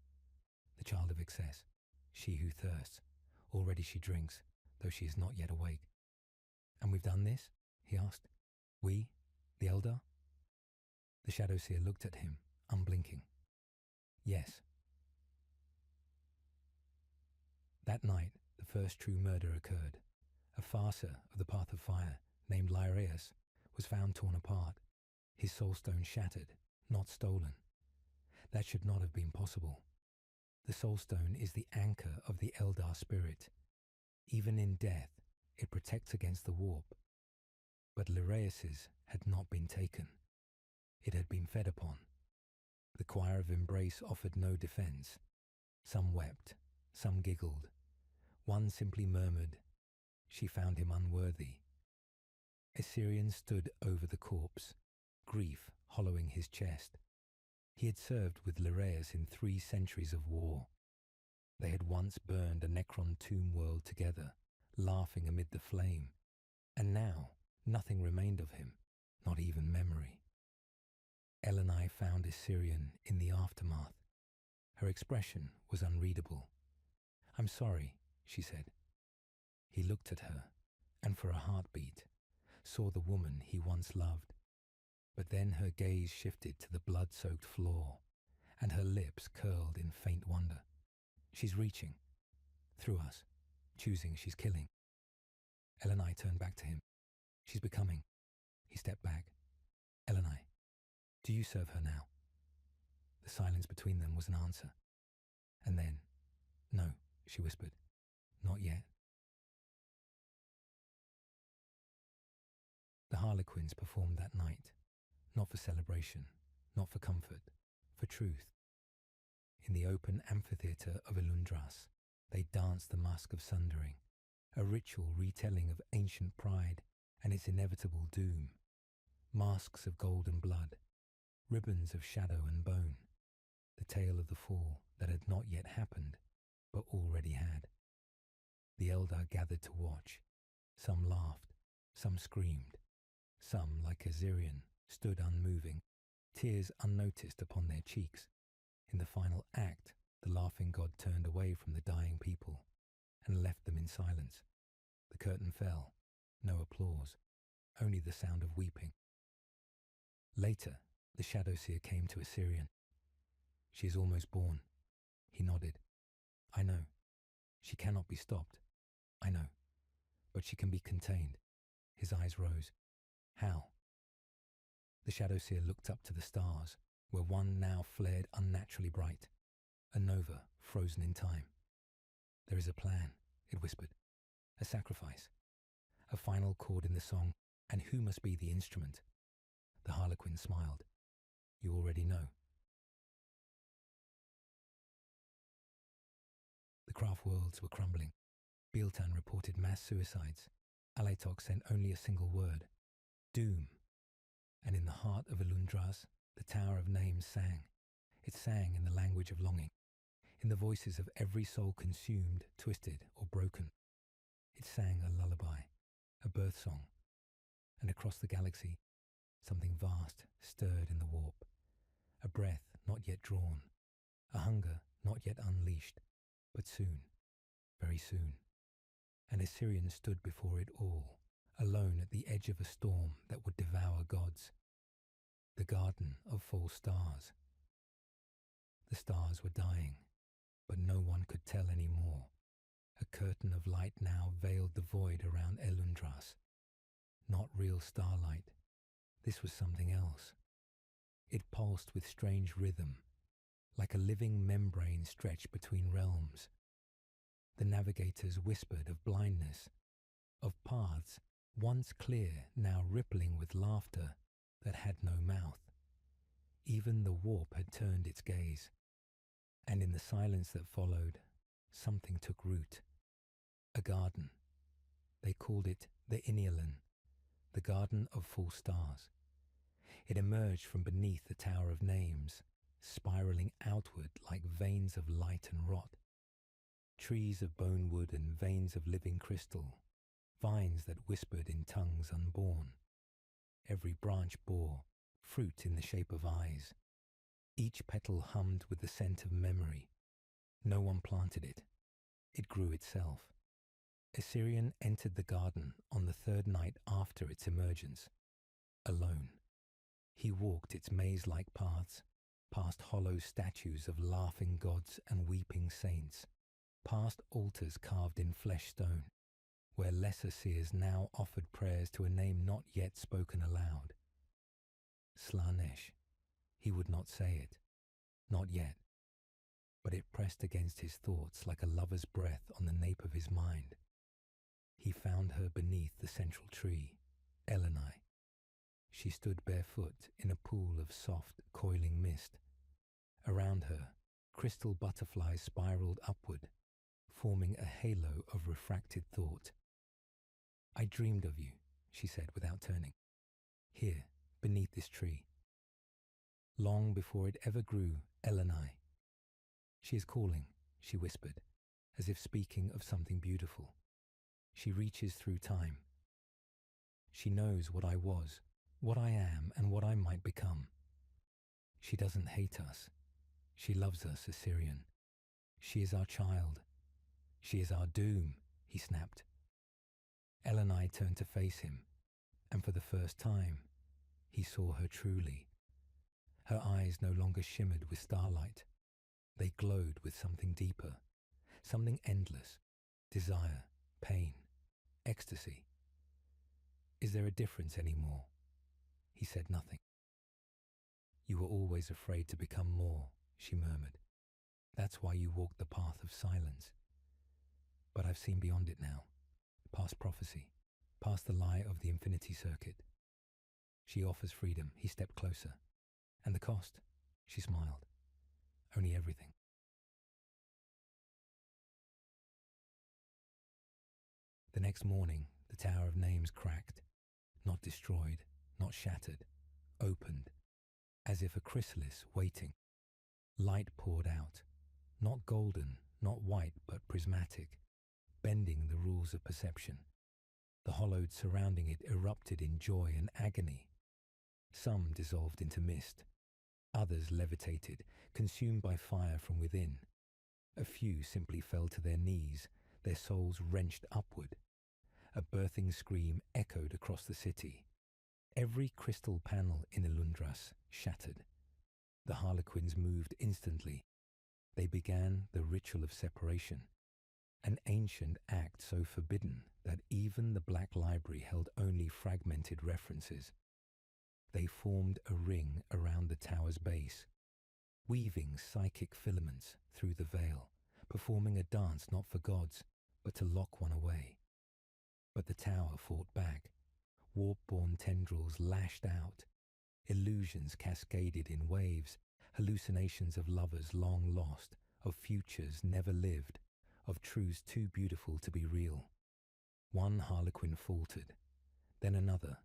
the child of excess, she who thirsts. Already she drinks, though she is not yet awake." "And we've done this?" he asked. "We, the Eldar?" The shadow seer looked at him, unblinking. "Yes." That night, the first true murder occurred. A farser of the Path of Fire, named Lyraeus, was found torn apart, his soulstone shattered, not stolen. That should not have been possible. The soulstone is the anchor of the Eldar spirit. Even in death, it protects against the warp. But Lyraeus's had not been taken. It had been fed upon. The choir of embrace offered no defense. Some wept, some giggled. One simply murmured, "She found him unworthy." Assyrian stood over the corpse, grief hollowing his chest. He had served with Lyraeus in 3 centuries of war. They had once burned a Necron tomb world together, laughing amid the flame. And now, nothing remained of him, not even memory. Elenai found Assyrian in the aftermath. Her expression was unreadable. "I'm sorry," she said. He looked at her, and for a heartbeat, saw the woman he once loved. But then her gaze shifted to the blood-soaked floor, and her lips curled in faint wonder. "She's reaching. Through us. choosing she's killing. Elenai turned back to him. She's becoming. He stepped back. Elenai, do you serve her now? The silence between them was an answer. And then, no, she whispered, not yet. The Harlequins performed that night, not for celebration, not for comfort, for truth. In the open amphitheatre of Elundras, they danced the Mask of Sundering, a ritual retelling of ancient pride and its inevitable doom. Masks of gold and blood, ribbons of shadow and bone, the tale of the fall that had not yet happened, but already had. The Eldar gathered to watch. Some laughed, some screamed. Some, like Azirian, stood unmoving, tears unnoticed upon their cheeks. In the final act, the laughing god turned away from the dying people and left them in silence. The curtain fell. No applause, only the sound of weeping. Later, the Shadowseer came to Assyrian. She is almost born. He nodded. I know. She cannot be stopped. I know. But she can be contained. His eyes rose. How? The Shadowseer looked up to the stars, where one now flared unnaturally bright, a nova frozen in time. There is a plan, it whispered. A sacrifice. A final chord in the song, and who must be the instrument? The Harlequin smiled. You already know. The craft worlds were crumbling. Bealtan reported mass suicides. Alatok sent only a single word. Doom. And in the heart of Elundras, the Tower of Names sang. It sang in the language of longing, in the voices of every soul consumed, twisted, or broken. It sang a lullaby, a birth song. And across the galaxy, something vast stirred in the warp. A breath not yet drawn, a hunger not yet unleashed, but soon, very soon. And Assyrian stood before it all, alone at the edge of a storm that would devour gods. The garden of false stars. The stars were dying, but no one could tell any more. A curtain of light now veiled the void around Elundras. Not real starlight. This was something else. It pulsed with strange rhythm, like a living membrane stretched between realms. The navigators whispered of blindness, of paths once clear, now rippling with laughter that had no mouth. Even the warp had turned its gaze, and in the silence that followed, something took root. A garden. They called it the Inialan, the Garden of False Stars. It emerged from beneath the Tower of Names, spiraling outward like veins of light and rot. Trees of bone wood and veins of living crystal, vines that whispered in tongues unborn. Every branch bore fruit in the shape of eyes. Each petal hummed with the scent of memory. No one planted it. It grew itself. Assyrian entered the garden on the third night after its emergence, alone. He walked its maze-like paths, past hollow statues of laughing gods and weeping saints, past altars carved in flesh stone, where lesser seers now offered prayers to a name not yet spoken aloud. Slanesh. He would not say it. Not yet. But it pressed against his thoughts like a lover's breath on the nape of his mind. He found her beneath the central tree, Elenai. She stood barefoot in a pool of soft, coiling mist. Around her, crystal butterflies spiraled upward, forming a halo of refracted thought. I dreamed of you, she said without turning. Here, beneath this tree. Long before it ever grew, Elenai. She is calling, she whispered, as if speaking of something beautiful. She reaches through time. She knows what I was, what I am, and what I might become. She doesn't hate us. She loves us, Assyrian. She is our child. She is our doom, he snapped. Elenai turned to face him, and for the first time, he saw her truly. Her eyes no longer shimmered with starlight. They glowed with something deeper, something endless, desire, pain, ecstasy. Is there a difference anymore? He said nothing. You were always afraid to become more, she murmured. That's why you walked the path of silence. But I've seen beyond it now, past prophecy, past the lie of the infinity circuit. She offers freedom. He stepped closer. And the cost? She smiled. Only everything. The next morning, the Tower of Names cracked, not destroyed, not shattered, opened, as if a chrysalis waiting. Light poured out, not golden, not white, but prismatic, bending the rules of perception. The hollowed surrounding it erupted in joy and agony. Some dissolved into mist. Others levitated, consumed by fire from within. A few simply fell to their knees, their souls wrenched upward. A birthing scream echoed across the city. Every crystal panel in Elundras shattered. The Harlequins moved instantly. They began the ritual of separation, an ancient act so forbidden that even the Black Library held only fragmented references. They formed a ring around the tower's base, weaving psychic filaments through the veil, performing a dance not for gods, but to lock one away. But the tower fought back. Warp-born tendrils lashed out. Illusions cascaded in waves, hallucinations of lovers long lost, of futures never lived, of truths too beautiful to be real. One Harlequin faltered, then another,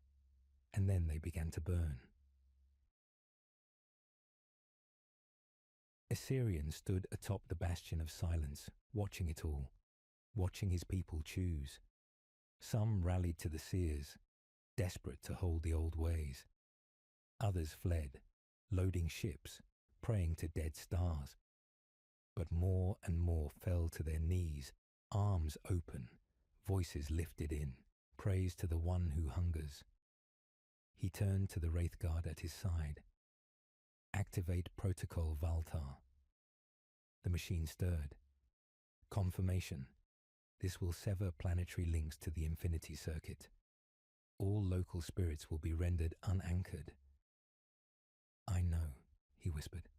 and then they began to burn. Assyrian stood atop the bastion of silence, watching it all, watching his people choose. Some rallied to the seers, desperate to hold the old ways. Others fled, loading ships, praying to dead stars. But more and more fell to their knees, arms open, voices lifted in, praise to the one who hungers. He turned to the Wraithguard at his side. Activate Protocol Valtar. The machine stirred. Confirmation. This will sever planetary links to the infinity circuit. All local spirits will be rendered unanchored. I know, he whispered.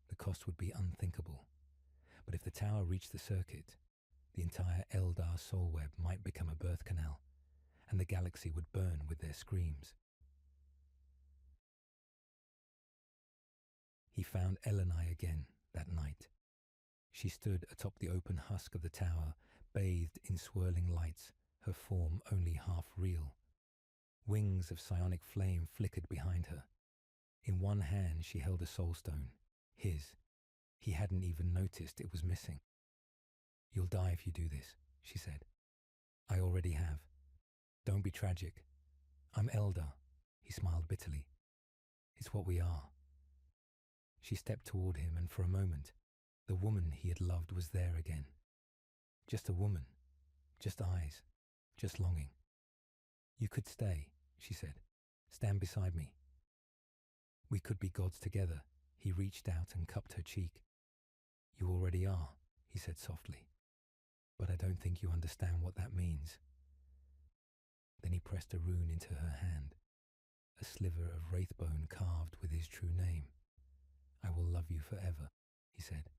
The cost would be unthinkable. But if the tower reached the circuit, the entire Eldar soul web might become a birth canal, and the galaxy would burn with their screams. He found Elenai again that night. She stood atop the open husk of the tower, bathed in swirling lights, her form only half real. Wings of psionic flame flickered behind her. In one hand she held a soulstone, his. He hadn't even noticed it was missing. You'll die if you do this, she said. I already have. Don't be tragic. I'm Eldar, he smiled bitterly. It's what we are. She stepped toward him, and for a moment, the woman he had loved was there again. Just a woman, just eyes, just longing. You could stay, she said. Stand beside me. We could be gods together. He reached out and cupped her cheek. You already are, he said softly. But I don't think you understand what that means. Then he pressed a rune into her hand, a sliver of wraithbone carved with his true name. I will love you forever, he said,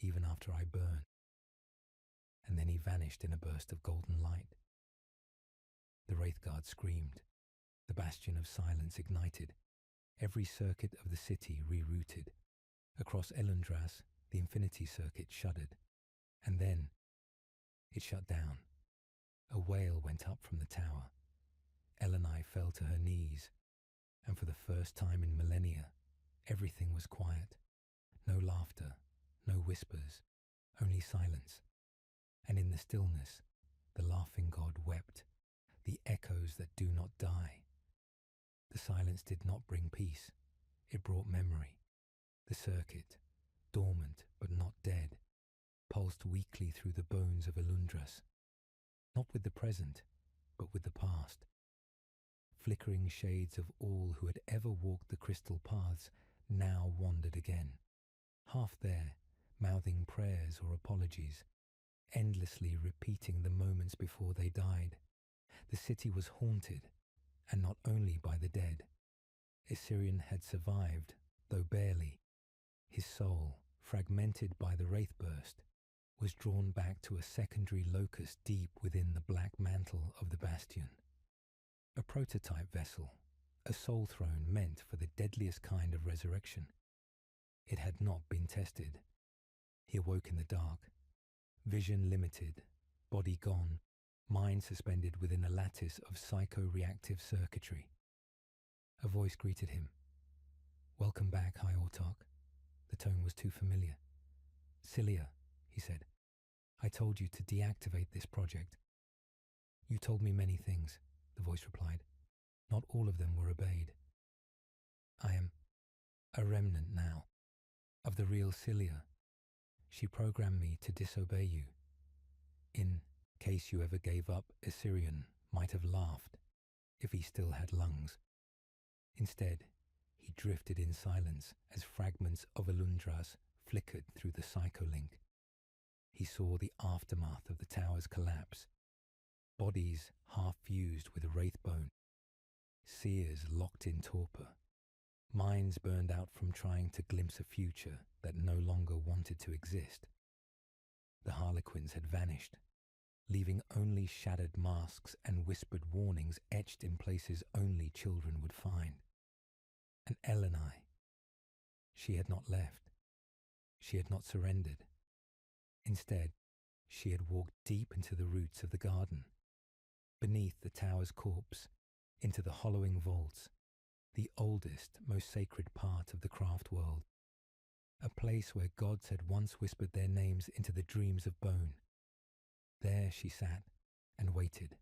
even after I burn. And then he vanished in a burst of golden light. The Wraithguard screamed. The bastion of silence ignited. Every circuit of the city rerouted. Across Elundras, the infinity circuit shuddered. And then it shut down. A wail went up from the tower. Elenai fell to her knees, and for the first time in millennia, everything was quiet. No laughter, no whispers, only silence. And in the stillness, the laughing god wept, the echoes that do not die. The silence did not bring peace. It brought memory. The circuit, dormant but not dead, pulsed weakly through the bones of Elundras, not with the present, but with the past. Flickering shades of all who had ever walked the crystal paths now wandered again, half there, mouthing prayers or apologies, endlessly repeating the moments before they died. The city was haunted, and not only by the dead. Assyrian had survived, though barely. His soul, fragmented by the wraithburst, was drawn back to a secondary locus deep within the black mantle of the bastion. A prototype vessel, a soul throne meant for the deadliest kind of resurrection. It had not been tested. He awoke in the dark, vision limited, body gone, mind suspended within a lattice of psycho-reactive circuitry. A voice greeted him. "Welcome back, High Autarch." The tone was too familiar. "Cilia," he said, "I told you to deactivate this project." "You told me many things," the voice replied. "Not all of them were obeyed. I am a remnant now of the real Cilia. She programmed me to disobey you. In case you ever gave up, Assyrian might have laughed if he still had lungs. Instead, he drifted in silence as fragments of Alundras flickered through the psycholink. He saw the aftermath of the tower's collapse, bodies half fused with wraithbone, seers locked in torpor, minds burned out from trying to glimpse a future that no longer wanted to exist. The Harlequins had vanished, leaving only shattered masks and whispered warnings etched in places only children would find. And Elenai, she had not left. She had not surrendered. Instead, she had walked deep into the roots of the garden, beneath the tower's corpse, into the hollowing vaults, the oldest, most sacred part of the craft world, a place where gods had once whispered their names into the dreams of bone. There she sat and waited.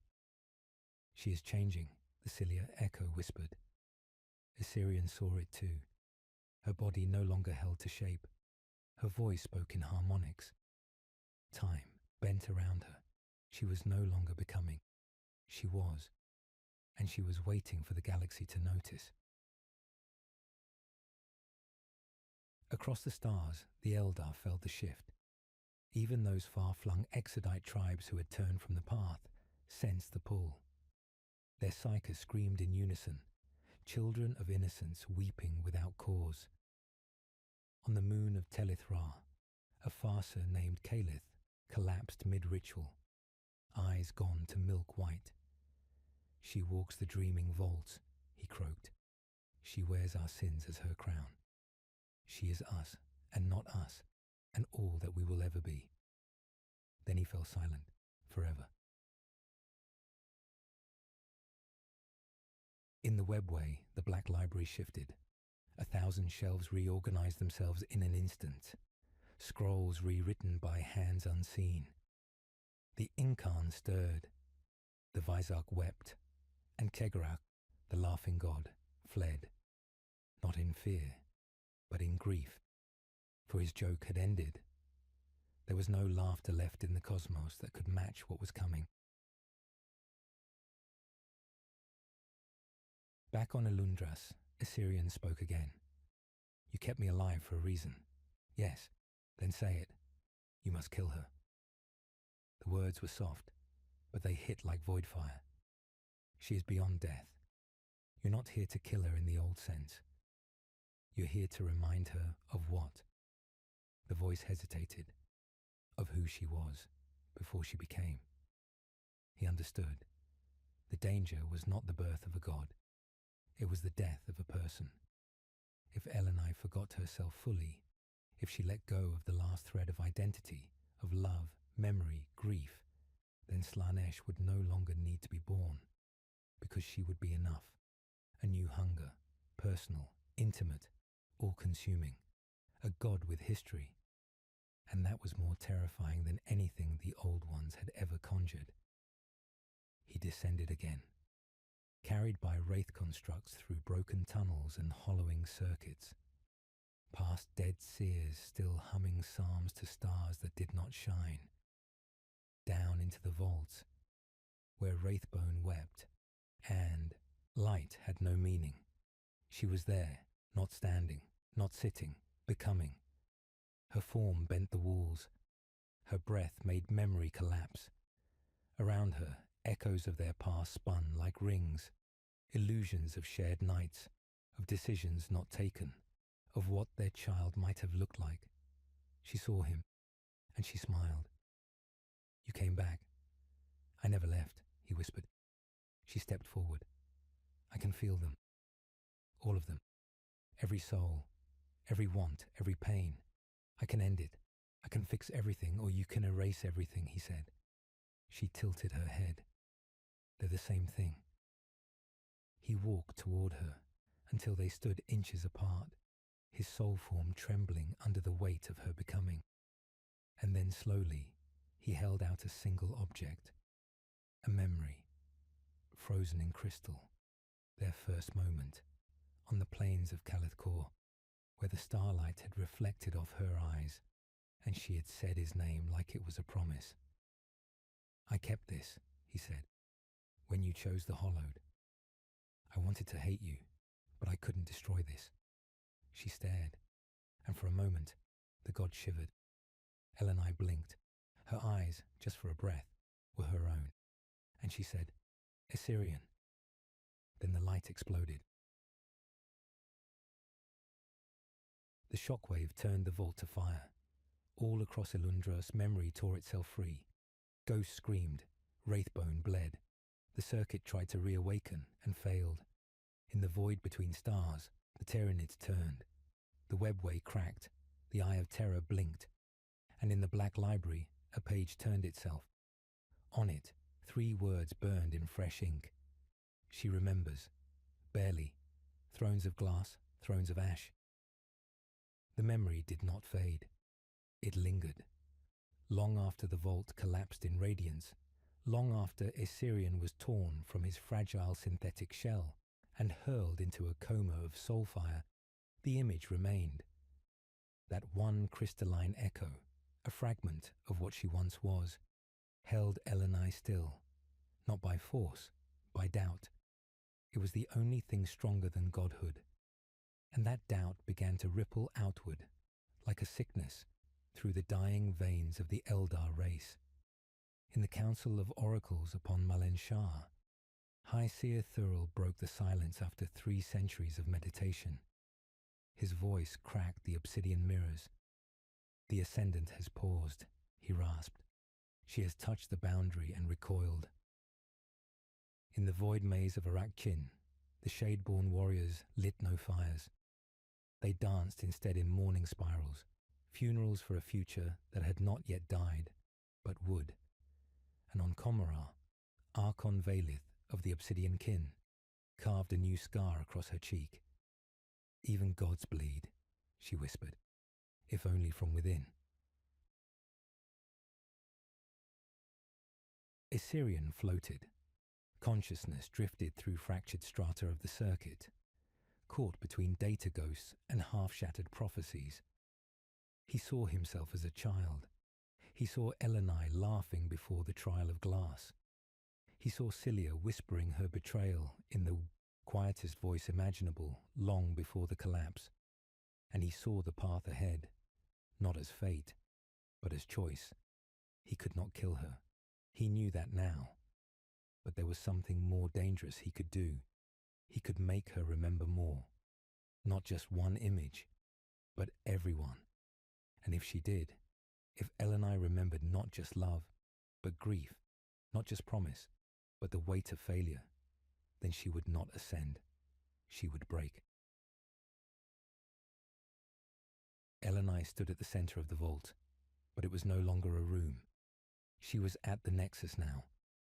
"She is changing," the Cilia echo whispered. Assyrian saw it too. Her body no longer held to shape. Her voice spoke in harmonics. Time bent around her. She was no longer becoming. She was, and she was waiting for the galaxy to notice. Across the stars, the Eldar felt the shift. Even those far-flung Exodite tribes who had turned from the path sensed the pull. Their psyche screamed in unison, children of innocence weeping without cause. On the moon of Telith Ra, a farser named Calith collapsed mid-ritual, eyes gone to milk white. "She walks the dreaming vaults," he croaked. "She wears our sins as her crown. She is us, and not us, and all that we will ever be." Then he fell silent, forever. In the webway, the black library shifted. 1,000 shelves reorganized themselves in an instant, scrolls rewritten by hands unseen. The Incan stirred, the Vizarch wept, and Kegarak, the laughing god, fled, not in fear, but in grief, for his joke had ended. There was no laughter left in the cosmos that could match what was coming. Back on Alundras, Assyrian spoke again. "You kept me alive for a reason." "Yes, then say it. You must kill her." The words were soft, but they hit like void fire. "She is beyond death. You're not here to kill her in the old sense. You're here to remind her of what?" The voice hesitated. Of who she was before she became. He understood. The danger was not the birth of a god. It was the death of a person. If Elenai forgot herself fully, if she let go of the last thread of identity, of love, memory, grief, then Slanesh would no longer need to be born, because she would be enough. A new hunger, personal, intimate, all-consuming, a god with history. And that was more terrifying than anything the old ones had ever conjured. He descended again, carried by wraith constructs through broken tunnels and hollowing circuits, past dead seers still humming psalms to stars that did not shine, down into the vaults, where Wraithbone wept, and light had no meaning. She was there, not standing, not sitting, becoming. Her form bent the walls, Her breath made memory collapse. Around her, echoes of their past spun like rings, illusions of shared nights, of decisions not taken, of what their child might have looked like. She saw him, and she smiled. "You came back." "I never left," he whispered. She stepped forward. "I can feel them. All of them. Every soul, every want, every pain. I can end it. I can fix everything, or you can erase everything," he said. She tilted her head. "They're the same thing." He walked toward her until they stood inches apart, his soul form trembling under the weight of her becoming. And then slowly, he held out a single object, a memory, frozen in crystal, their first moment, on the plains of Calithcor, where the starlight had reflected off her eyes, and she had said his name like it was a promise. "I kept this," he said, "when you chose the Hollowed. I wanted to hate you, but I couldn't destroy this." She stared, and for a moment, the god shivered. Elenai blinked. Her eyes, just for a breath, were her own, and she said, "Assyrian." Then the light exploded. The shockwave turned the vault to fire. All across Ilundros, memory tore itself free. Ghost screamed, Wraithbone bled. The circuit tried to reawaken and failed. In the void between stars, the Tyranids turned. The webway cracked, the Eye of Terror blinked, and in the black library, a page turned itself. On it, 3 words burned in fresh ink. She remembers. Barely. Thrones of glass, thrones of ash. The memory did not fade. It lingered. Long after the vault collapsed in radiance, long after Assyrian was torn from his fragile synthetic shell and hurled into a coma of soulfire, the image remained. That one crystalline echo, a fragment of what she once was, held Elenai still, not by force, by doubt. It was the only thing stronger than godhood, and that doubt began to ripple outward, like a sickness, through the dying veins of the Eldar race. In the Council of Oracles upon Malen Shah, High Seer Thurl broke the silence after 3 centuries of meditation. His voice cracked the obsidian mirrors. "The Ascendant has paused," he rasped. "She has touched the boundary and recoiled." In the void maze of Arak-Chin, the Shadeborn warriors lit no fires. They danced instead in mourning spirals, funerals for a future that had not yet died, but would. And on Commorragh, Archon Valith of the Obsidian Kin carved a new scar across her cheek. "Even gods bleed," she whispered, "if only from within." Assyrian floated. Consciousness drifted through fractured strata of the circuit, caught between data ghosts and half-shattered prophecies. He saw himself as a child. He saw Elenai laughing before the trial of glass. He saw Cilia whispering her betrayal in the quietest voice imaginable long before the collapse. And he saw the path ahead, not as fate, but as choice. He could not kill her. He knew that now. But there was something more dangerous he could do. He could make her remember more. Not just one image, but everyone. And if she did, if Elenai remembered not just love, but grief, not just promise, but the weight of failure, then she would not ascend. She would break. Elenai stood at the center of the vault, but it was no longer a room. She was at the nexus now,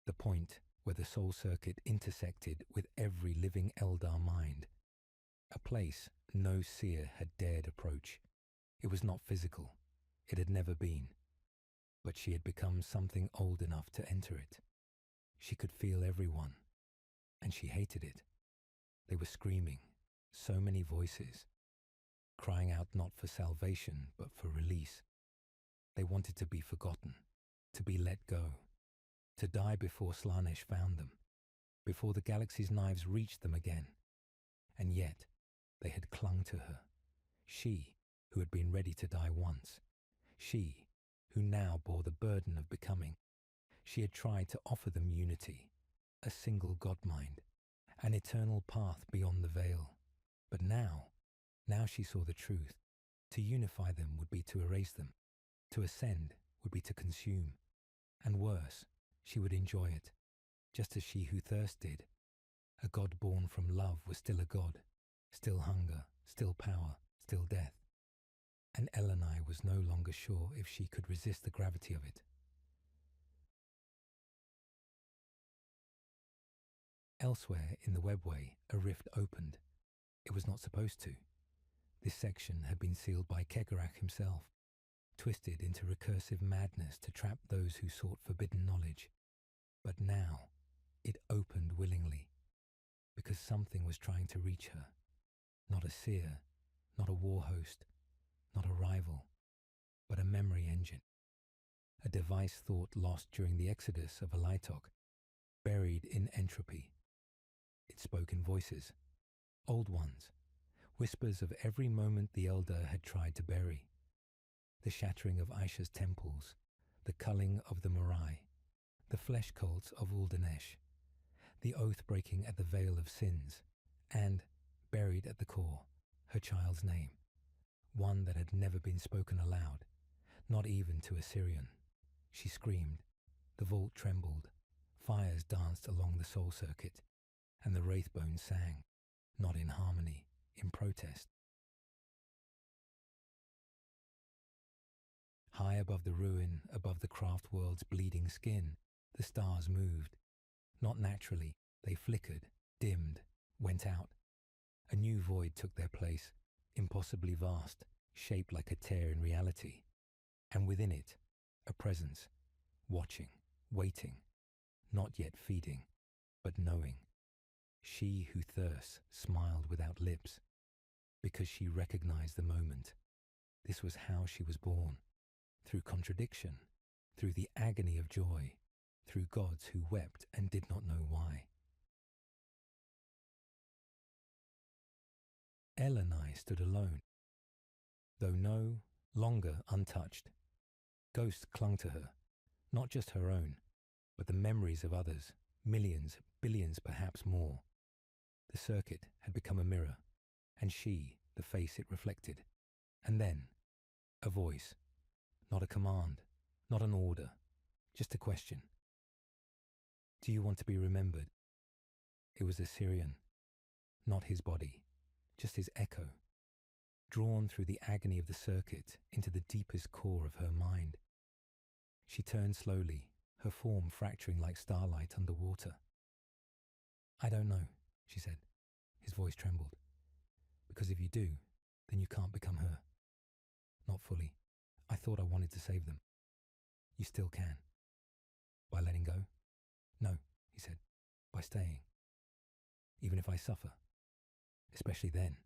the point where the soul circuit intersected with every living Eldar mind. A place no seer had dared approach. It was not physical. It had never been. But she had become something old enough to enter it. She could feel everyone, and she hated it. They were screaming, so many voices, crying out not for salvation, but for release. They wanted to be forgotten, to be let go, to die before Slaanesh found them, before the galaxy's knives reached them again. And yet, they had clung to her. She, who had been ready to die once. She, who now bore the burden of becoming. She had tried to offer them unity, a single God-mind, an eternal path beyond the veil. But now she saw the truth. To unify them would be to erase them. To ascend would be to consume. And worse, she would enjoy it, just as she who thirsted. A God born from love was still a God, still hunger, still power, still death. And Elenai was no longer sure if she could resist the gravity of it. Elsewhere in the webway, a rift opened. It was not supposed to. This section had been sealed by Kegarak himself, twisted into recursive madness to trap those who sought forbidden knowledge. But now, it opened willingly, because something was trying to reach her. Not a seer, not a war host, not a rival, but a memory engine. A device thought lost during the exodus of Elaitok, buried in entropy. It spoke in voices, old ones, whispers of every moment the Eldar had tried to bury. The shattering of Aisha's temples, the culling of the Morai, the flesh cults of Uldanesh, the oath breaking at the Veil of Sins, and, buried at the core, her child's name, one that had never been spoken aloud, not even to a Syrian. She screamed, the vault trembled, fires danced along the soul circuit, and the wraithbones sang, not in harmony, in protest. High above the ruin, above the craft world's bleeding skin, the stars moved. Not naturally, they flickered, dimmed, went out. A new void took their place, impossibly vast, shaped like a tear in reality. And within it, a presence, watching, waiting, not yet feeding, but knowing. She who thirsts smiled without lips, because she recognized the moment. This was how she was born, through contradiction, through the agony of joy, through gods who wept and did not know why. Elenai stood alone, though no longer untouched. Ghosts clung to her, not just her own, but the memories of others, millions, billions, perhaps more. The circuit had become a mirror, and she, the face it reflected. And then, a voice, not a command, not an order, just a question. Do you want to be remembered? It was a Syrian, not his body, just his echo, drawn through the agony of the circuit into the deepest core of her mind. She turned slowly, her form fracturing like starlight underwater. I don't know, she said. His voice trembled. Because if you do, then you can't become her. Not fully. I thought I wanted to save them. You still can. By letting go? No, he said. By staying. Even if I suffer. Especially then.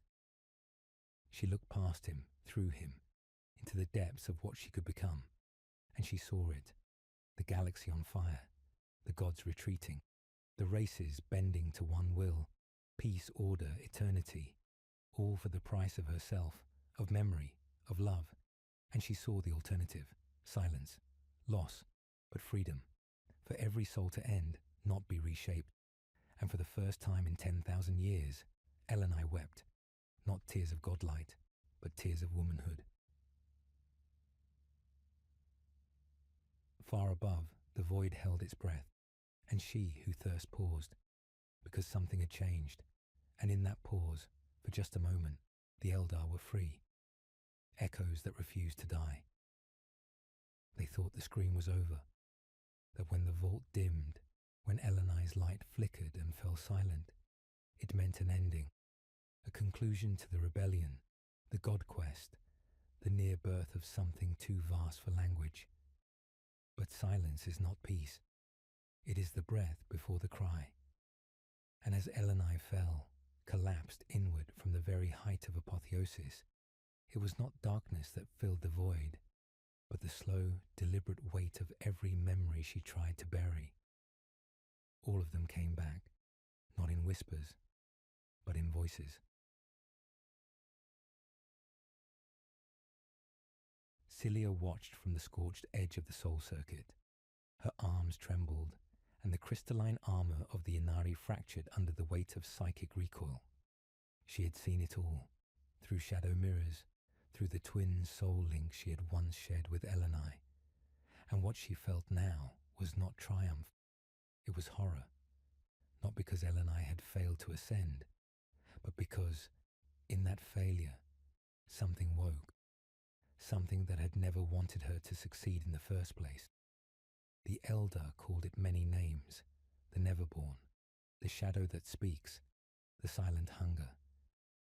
She looked past him, through him, into the depths of what she could become, and she saw it. The galaxy on fire, the gods retreating, the races bending to one will, peace, order, eternity, all for the price of herself, of memory, of love. And she saw the alternative, silence, loss, but freedom, for every soul to end, not be reshaped. And for the first time in 10,000 years, Elenai wept, not tears of godlight, but tears of womanhood. Far above, the void held its breath, and she who thirst paused, because something had changed, and in that pause, for just a moment, the Eldar were free, echoes that refused to die. They thought the scream was over, that when the vault dimmed, when Elenai's light flickered and fell silent, it meant an ending, a conclusion to the rebellion, the God quest, the near birth of something too vast for language. But silence is not peace. It is the breath before the cry. And as Elenai fell, collapsed inward from the very height of apotheosis, it was not darkness that filled the void, but the slow, deliberate weight of every memory she tried to bury. All of them came back, not in whispers, but in voices. Cilia watched from the scorched edge of the soul circuit. Her arms trembled, and the crystalline armor of the Inari fractured under the weight of psychic recoil. She had seen it all, through shadow mirrors, through the twin soul link she had once shared with Elenai. And what she felt now was not triumph, it was horror. Not because Elenai had failed to ascend, but because, in that failure, something woke. Something that had never wanted her to succeed in the first place. The Eldar called it many names, the Neverborn, the shadow that speaks, the silent hunger.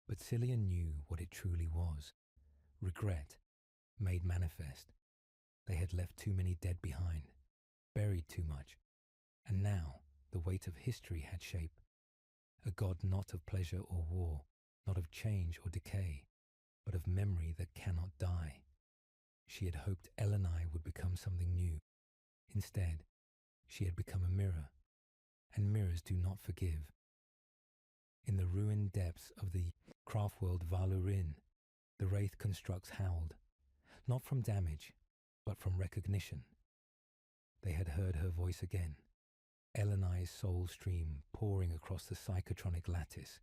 But Cilia knew what it truly was. Regret, made manifest. They had left too many dead behind, buried too much, and now the weight of history had shape. A god not of pleasure or war, not of change or decay, but of memory that cannot die. She had hoped Elenai would become something new. Instead, she had become a mirror, and mirrors do not forgive. In the ruined depths of the craftworld Valurin, the wraith constructs howled, not from damage, but from recognition. They had heard her voice again, Elenai's soul stream pouring across the psychotronic lattice,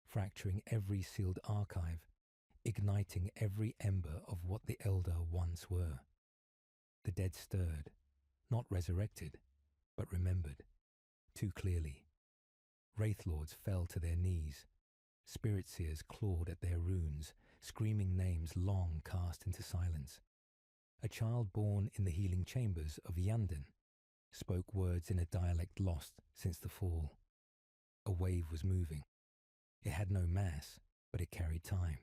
fracturing every sealed archive, igniting every ember of what the Eldar once were. The dead stirred, not resurrected, but remembered, too clearly. Wraith lords fell to their knees. Spirit seers clawed at their runes, screaming names long cast into silence. A child born in the healing chambers of Yandin spoke words in a dialect lost since the fall. A wave was moving. It had no mass, but it carried time.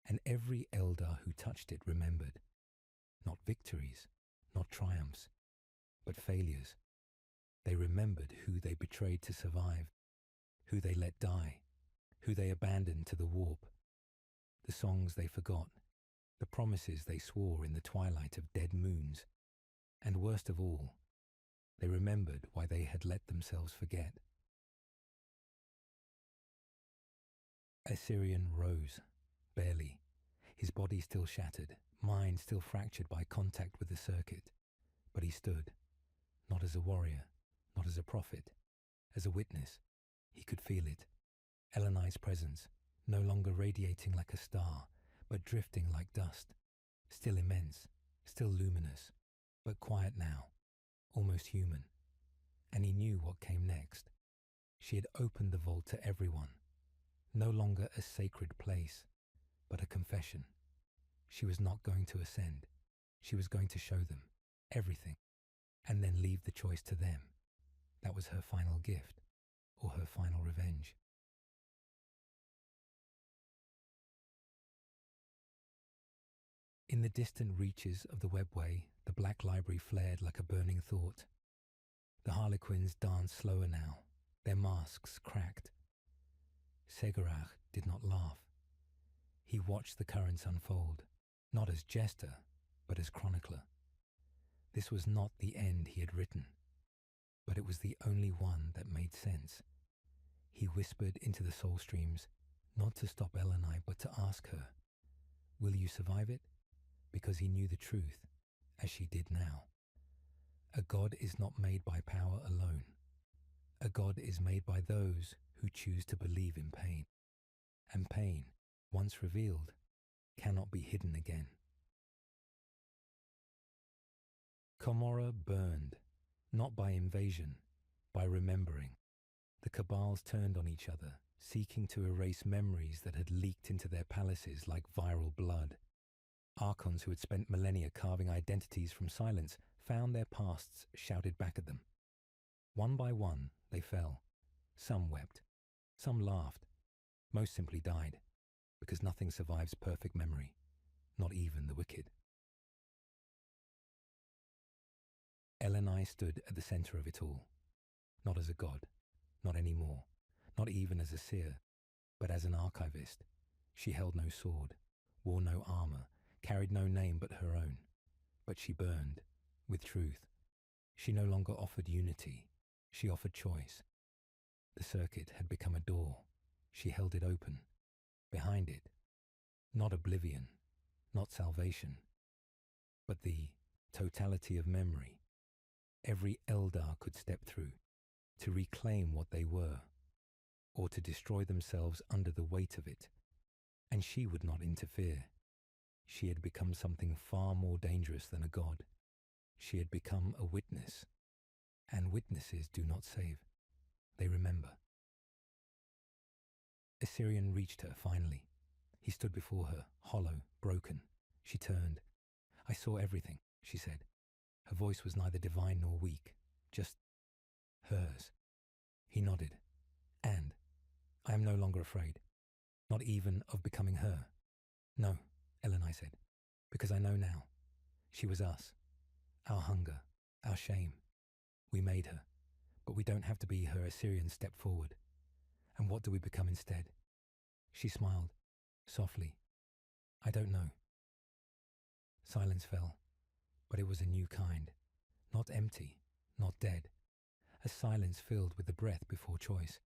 And every Eldar who touched it remembered. Not victories, not triumphs, but failures. They remembered who they betrayed to survive, who they let die, who they abandoned to the warp. The songs they forgot, the promises they swore in the twilight of dead moons. And worst of all, they remembered why they had let themselves forget. Assyrian rose, barely, his body still shattered, mind still fractured by contact with the circuit. But he stood, not as a warrior, not as a prophet, as a witness. He could feel it. Elenai's presence, no longer radiating like a star, but drifting like dust. Still immense, still luminous, but quiet now, almost human. And he knew what came next. She had opened the vault to everyone. No longer a sacred place, but a confession. She was not going to ascend. She was going to show them everything, and then leave the choice to them. That was her final gift, or her final revenge. In the distant reaches of the webway, the black library flared like a burning thought. The harlequins danced slower now, their masks cracked. Segurach did not laugh. He watched the currents unfold, not as jester, but as chronicler. This was not the end he had written, but it was the only one that made sense. He whispered into the soul streams, not to stop Elenai, but to ask her, "Will you survive it?" Because he knew the truth, as she did now. A god is not made by power alone. A god is made by those who choose to believe in pain. And pain, once revealed, cannot be hidden again. Comorra burned, not by invasion, by remembering. The cabals turned on each other, seeking to erase memories that had leaked into their palaces like viral blood. Archons who had spent millennia carving identities from silence found their pasts shouted back at them. One by one, they fell. Some wept. Some laughed. Most simply died, because nothing survives perfect memory, not even the wicked. Elenai stood at the center of it all, not as a god, not anymore, not even as a seer, but as an archivist. She held no sword, wore no armor, carried no name but her own. But she burned, with truth. She no longer offered unity. She offered choice. The circuit had become a door. She held it open. Behind it, not oblivion, not salvation, but the totality of memory every Eldar could step through to reclaim what they were, or to destroy themselves under the weight of it. And she would not interfere. She had become something far more dangerous than a god. She had become a witness, and witnesses do not save. They remember. Assyrian reached her finally. He stood before her, hollow, broken. She turned. "I saw everything," she said. Her voice was neither divine nor weak, just hers. He nodded. "And I am no longer afraid, not even of becoming her." "No," Elenai said, "because I know now. She was us, our hunger, our shame. We made her, but we don't have to be her." Assyrian stepped forward. "And what do we become instead?" She smiled, softly. "I don't know." Silence fell, but it was a new kind, not empty, not dead, a silence filled with the breath before choice.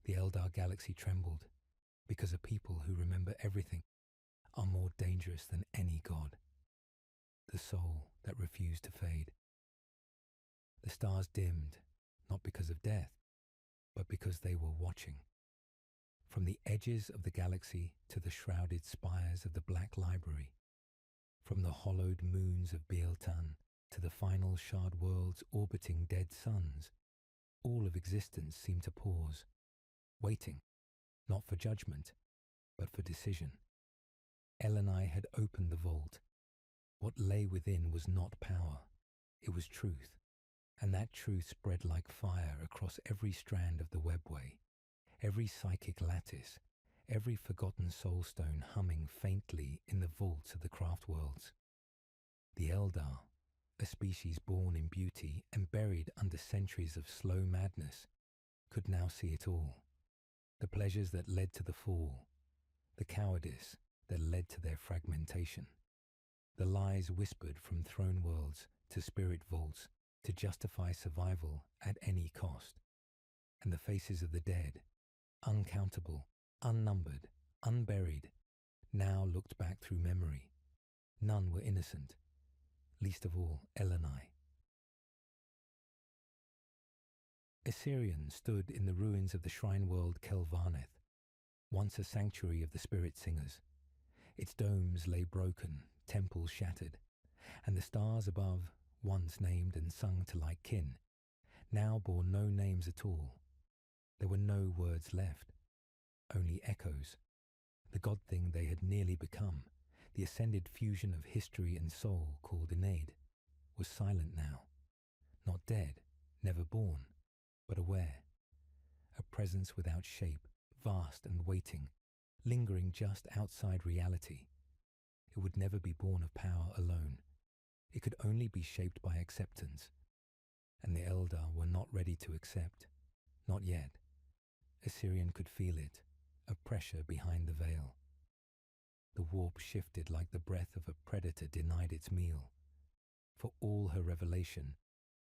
The Eldar galaxy trembled, because a people who remember everything are more dangerous than any god. The soul that refused to fade. The stars dimmed, not because of death, but because they were watching. From the edges of the galaxy to the shrouded spires of the Black Library, from the hollowed moons of Beeltan to the final shard worlds orbiting dead suns, all of existence seemed to pause, waiting, not for judgment, but for decision. Elenai had opened the vault. What lay within was not power, it was truth, and that truth spread like fire across every strand of the webway, every psychic lattice, every forgotten soulstone humming faintly in the vaults of the craft worlds. The Eldar, a species born in beauty and buried under centuries of slow madness, could now see it all. The pleasures that led to the fall, the cowardice that led to their fragmentation, the lies whispered from throne worlds to spirit vaults to justify survival at any cost, and the faces of the dead, uncountable, unnumbered, unburied, now looked back through memory. None were innocent, least of all Elenai. Assyrian stood in the ruins of the shrine world Kelvaneth, once a sanctuary of the spirit singers. Its domes lay broken, temples shattered, and the stars above, once named and sung to like kin, now bore no names at all. There were no words left, only echoes. The god thing they had nearly become, the ascended fusion of history and soul called Enead, was silent now. Not dead, never born, but aware. A presence without shape, vast and waiting, lingering just outside reality. It would never be born of power alone. It could only be shaped by acceptance. And the Eldar were not ready to accept. Not yet. Assyrian could feel it, a pressure behind the veil. The warp shifted like the breath of a predator denied its meal. For all her revelation,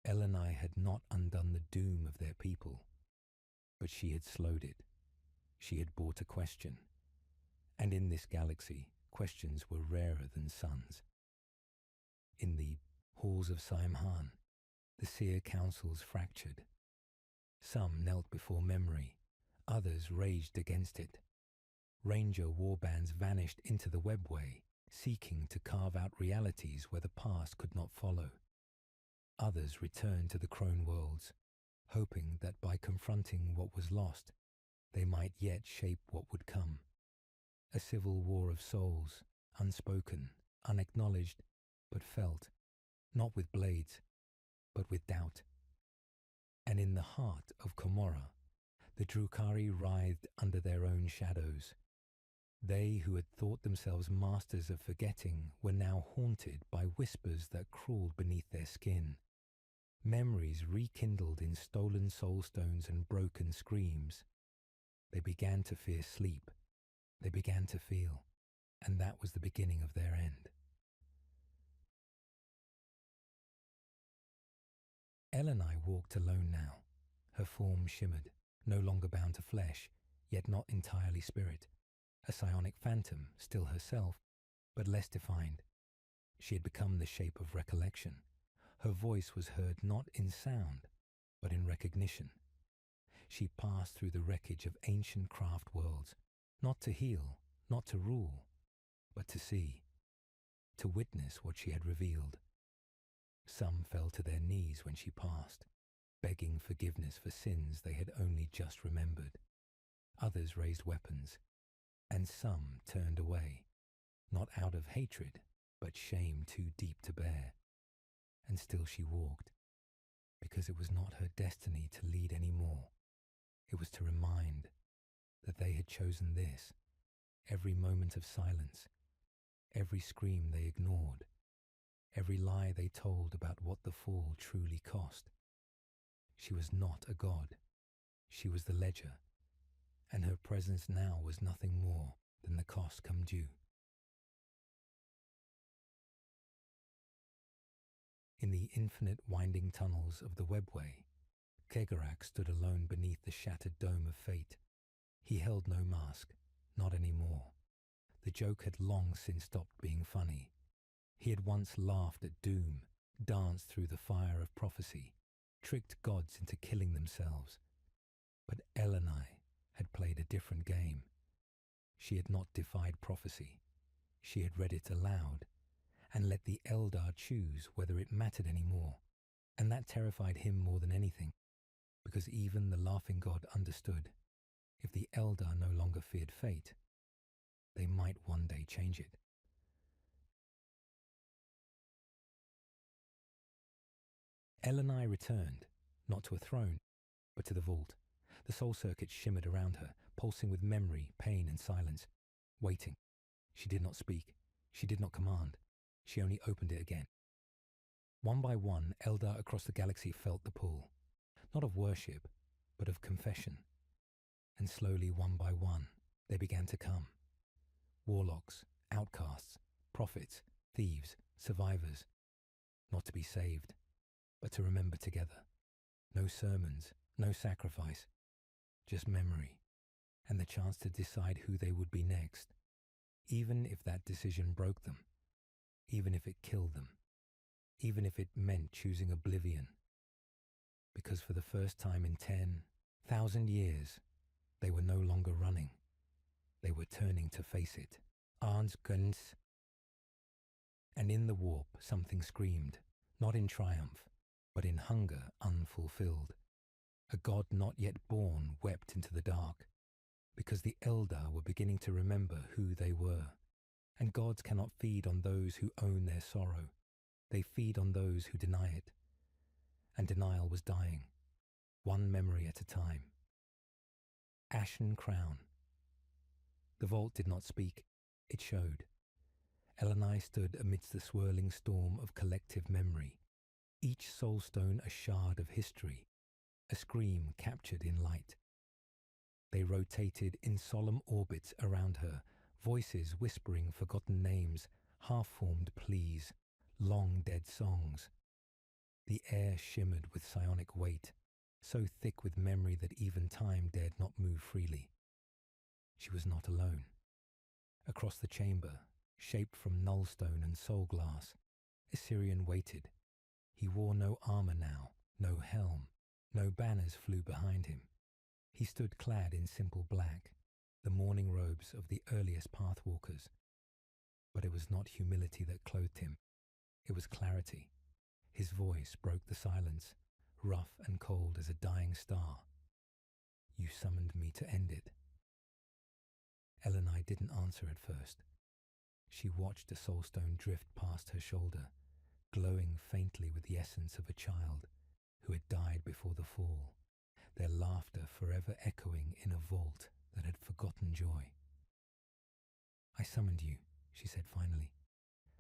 Elenai had not undone the doom of their people. But she had slowed it. She had brought a question. And in this galaxy, questions were rarer than suns. In the halls of Saimhan, the seer councils fractured. Some knelt before memory, others raged against it. Ranger warbands vanished into the webway, seeking to carve out realities where the past could not follow. Others returned to the crone worlds, hoping that by confronting what was lost, they might yet shape what would come. A civil war of souls, unspoken, unacknowledged, but felt, not with blades, but with doubt. And in the heart of Komorra, the Drukhari writhed under their own shadows. They who had thought themselves masters of forgetting were now haunted by whispers that crawled beneath their skin. Memories rekindled in stolen soulstones and broken screams. They began to fear sleep. They began to feel, and that was the beginning of their end. Elenai walked alone now. Her form shimmered, no longer bound to flesh, yet not entirely spirit. A psionic phantom, still herself, but less defined. She had become the shape of recollection. Her voice was heard not in sound, but in recognition. She passed through the wreckage of ancient craft worlds, not to heal, not to rule, but to see, to witness what she had revealed. Some fell to their knees when she passed, begging forgiveness for sins they had only just remembered. Others raised weapons, and some turned away, not out of hatred, but shame too deep to bear. And still she walked, because it was not her destiny to lead any more. It was to remind that they had chosen this, every moment of silence, every scream they ignored, every lie they told about what the fall truly cost. She was not a god. She was the ledger, and her presence now was nothing more than the cost come due. In the infinite winding tunnels of the webway, Kegarak stood alone beneath the shattered dome of fate. He held no mask, not anymore. The joke had long since stopped being funny. He had once laughed at doom, danced through the fire of prophecy, tricked gods into killing themselves. But Elenai had played a different game. She had not defied prophecy. She had read it aloud, and let the Eldar choose whether it mattered anymore. And that terrified him more than anything, because even the laughing god understood, if the Eldar no longer feared fate, they might one day change it. Elenai returned, not to a throne, but to the vault. The soul circuit shimmered around her, pulsing with memory, pain, and silence, waiting. She did not speak. She did not command. She only opened it again. One by one, Eldar across the galaxy felt the pull, not of worship, but of confession. And slowly, one by one, they began to come. Warlocks, outcasts, prophets, thieves, survivors, not to be saved, but to remember together. No sermons, no sacrifice, just memory, and the chance to decide who they would be next, even if that decision broke them, even if it killed them, even if it meant choosing oblivion. Because for the first time in 10,000 years, they were no longer running. They were turning to face it. Arns Guns. And in the warp, something screamed, not in triumph, but in hunger unfulfilled. A god not yet born wept into the dark, because the Eldar were beginning to remember who they were. And gods cannot feed on those who own their sorrow. They feed on those who deny it. And denial was dying, one memory at a time. Ashen crown. The vault did not speak. It showed. Elenai stood amidst the swirling storm of collective memory, each soulstone a shard of history, a scream captured in light. They rotated in solemn orbits around her, voices whispering forgotten names, half-formed pleas, long-dead songs. The air shimmered with psionic weight, so thick with memory that even time dared not move freely. She was not alone. Across the chamber, shaped from nullstone and soul glass, Assyrian waited. He wore no armor now, no helm, no banners flew behind him. He stood clad in simple black, the mourning robes of the earliest pathwalkers. But it was not humility that clothed him. It was clarity. His voice broke the silence, rough and cold as a dying star. You summoned me to end it. Elenai didn't answer at first. She watched a soulstone drift past her shoulder, glowing faintly with the essence of a child who had died before the fall, their laughter forever echoing in a vault that had forgotten joy. I summoned you, she said finally,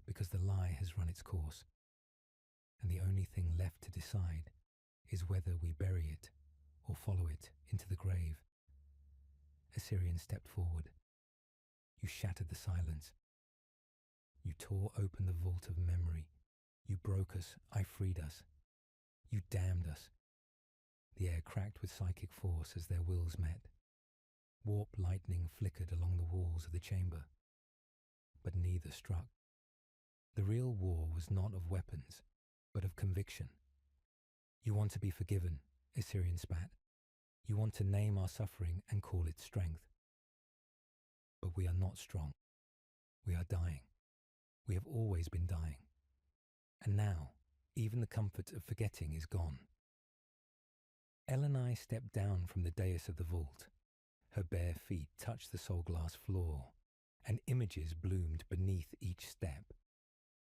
because the lie has run its course, and the only thing left to decide is whether we bury it or follow it into the grave. Assyrian stepped forward. You shattered the silence. You tore open the vault of memory. You broke us, I freed us. You damned us. The air cracked with psychic force as their wills met. Warp lightning flickered along the walls of the chamber, but neither struck. The real war was not of weapons, but of conviction. You want to be forgiven, Assyrian spat. You want to name our suffering and call it strength. But we are not strong. We are dying. We have always been dying. And now, even the comfort of forgetting is gone. Elenai stepped down from the dais of the vault. Her bare feet touched the soul glass floor, and images bloomed beneath each step.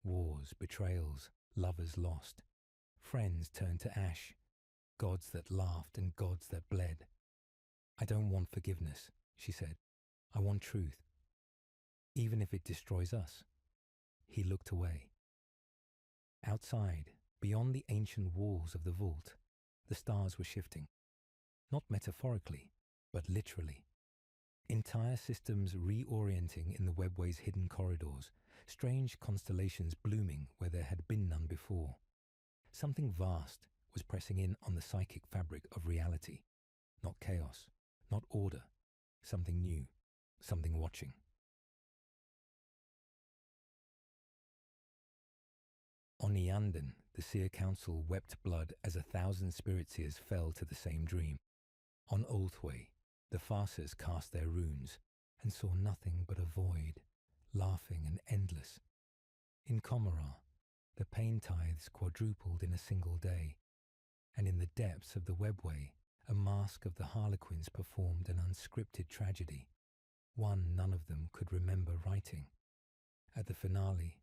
Wars, betrayals, lovers lost, friends turned to ash, gods that laughed and gods that bled. I don't want forgiveness, she said. I want truth, even if it destroys us. He looked away. Outside, beyond the ancient walls of the vault, the stars were shifting. Not metaphorically, but literally. Entire systems reorienting in the webway's hidden corridors, strange constellations blooming where there had been none before. Something vast was pressing in on the psychic fabric of reality. Not chaos, not order. Something new, something watching. On Ianden, the seer council wept blood as 1,000 spirit seers fell to the same dream. On Ulthway, the Farsers cast their runes and saw nothing but a void, laughing and endless. In Comorah, the pain tithes quadrupled in a single day, and in the depths of the webway, a mask of the Harlequins performed an unscripted tragedy, one none of them could remember writing. At the finale,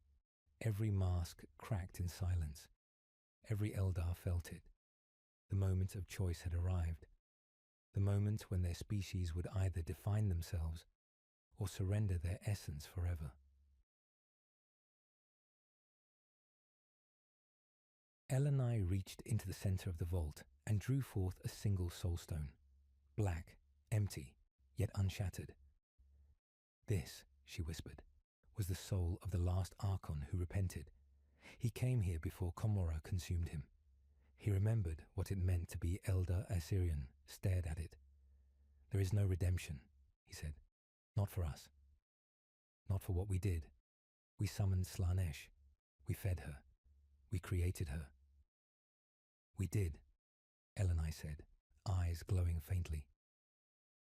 every mask cracked in silence. Every Eldar felt it. The moment of choice had arrived. The moment when their species would either define themselves or surrender their essence forever. Elenai reached into the center of the vault and drew forth a single soulstone. Black, empty, yet unshattered. This, she whispered, was the soul of the last Archon who repented. He came here before Comorah consumed him. He remembered what it meant to be Eldar Assyrian, stared at it. There is no redemption, he said. Not for us. Not for what we did. We summoned Slaanesh. We fed her. We created her. We did, Elenai said, eyes glowing faintly.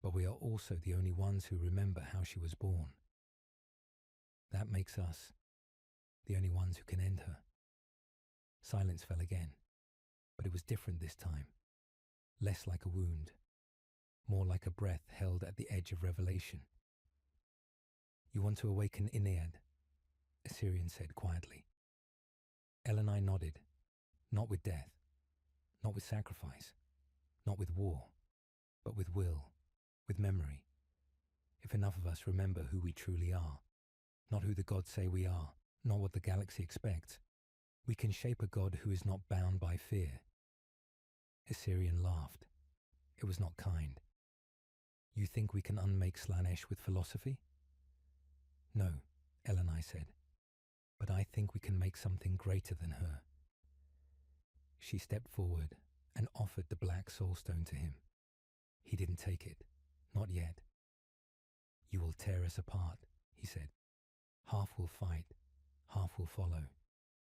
But we are also the only ones who remember how she was born. That makes us the only ones who can end her. Silence fell again, but it was different this time. Less like a wound, more like a breath held at the edge of revelation. You want to awaken Inead, Assyrian said quietly. Elenai nodded, not with death, not with sacrifice, not with war, but with will, with memory. If enough of us remember who we truly are, not who the gods say we are, not what the galaxy expects, we can shape a god who is not bound by fear. Assyrian laughed. It was not kind. You think we can unmake Slaanesh with philosophy? No, Elenai said, but I think we can make something greater than her. She stepped forward and offered the black soulstone to him. He didn't take it, not yet. You will tear us apart, he said. Half will fight, half will follow.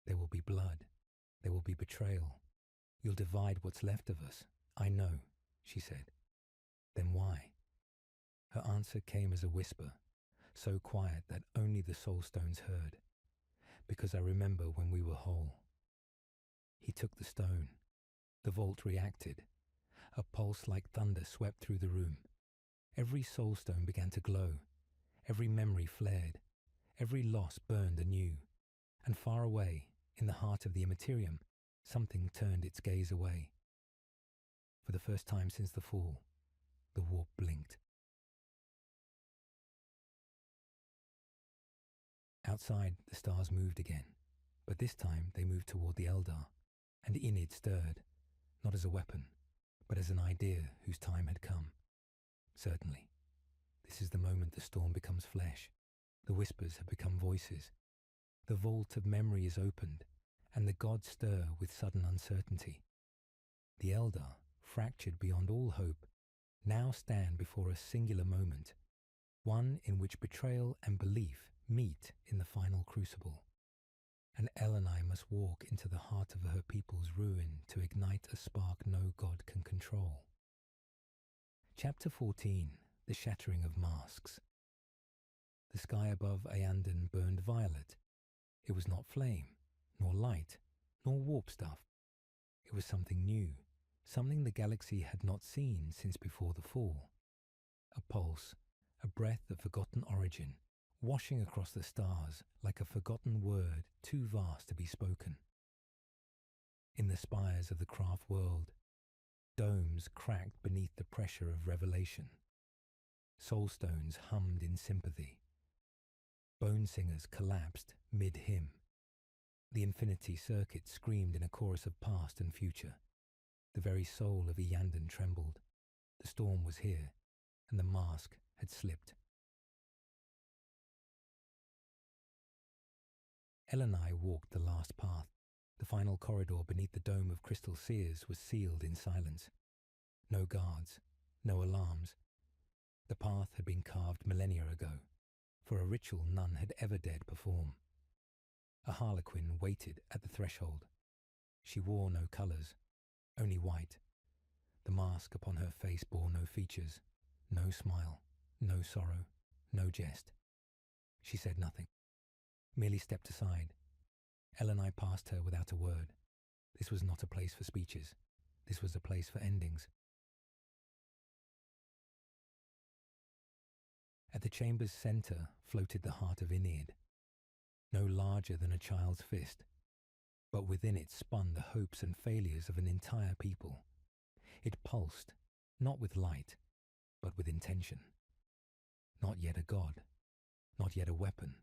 There will be blood. There will be betrayal. You'll divide what's left of us. I know, she said. Then why? Her answer came as a whisper, so quiet that only the soulstones heard. Because I remember when we were whole. He took the stone. The vault reacted. A pulse like thunder swept through the room. Every soulstone began to glow. Every memory flared. Every loss burned anew. And far away, in the heart of the immaterium, something turned its gaze away. For the first time since the fall, the warp blinked. Outside, the stars moved again, but this time they moved toward the Eldar, and Enid stirred, not as a weapon, but as an idea whose time had come. Certainly, this is the moment the storm becomes flesh. The whispers have become voices. The vault of memory is opened, and the gods stir with sudden uncertainty. The Eldar, fractured beyond all hope, now stand before a singular moment, one in which betrayal and belief meet in the final crucible. and Elenai must walk into the heart of her people's ruin to ignite a spark no god can control. Chapter 14. The Shattering of Masks. The sky above Ayandon burned violet. It was not flame, nor light, nor warp stuff. It was something new, something the galaxy had not seen since before the fall. A pulse, a breath of forgotten origin, washing across the stars like a forgotten word too vast to be spoken. In the spires of the craft world, domes cracked beneath the pressure of revelation. Soulstones hummed in sympathy. Bone singers collapsed mid-hymn. The infinity circuit screamed in a chorus of past and future. The very soul of Ayandon trembled. The storm was here, and the mask had slipped. Elenai walked the last path. The final corridor beneath the dome of crystal seers was sealed in silence. No guards, no alarms. The path had been carved millennia ago, for a ritual none had ever dared perform. A harlequin waited at the threshold. She wore no colours, only white. The mask upon her face bore no features, no smile, no sorrow, no jest. She said nothing, merely stepped aside. Elenai passed her without a word. This was not a place for speeches. This was a place for endings. At the chamber's centre floated the heart of Inead, no larger than a child's fist, but within it spun the hopes and failures of an entire people. It pulsed, not with light, but with intention. Not yet a god, not yet a weapon,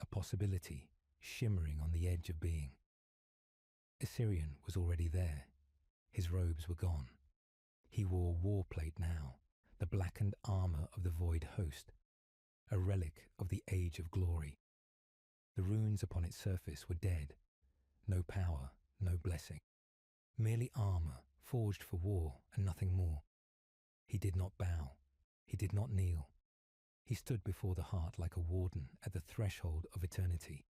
a possibility shimmering on the edge of being. Assyrian was already there. His robes were gone. He wore war plate now, the blackened armour of the void host, a relic of the age of glory. The runes upon its surface were dead. No power, no blessing. Merely armour, forged for war and nothing more. He did not bow. He did not kneel. He stood before the heart like a warden at the threshold of eternity.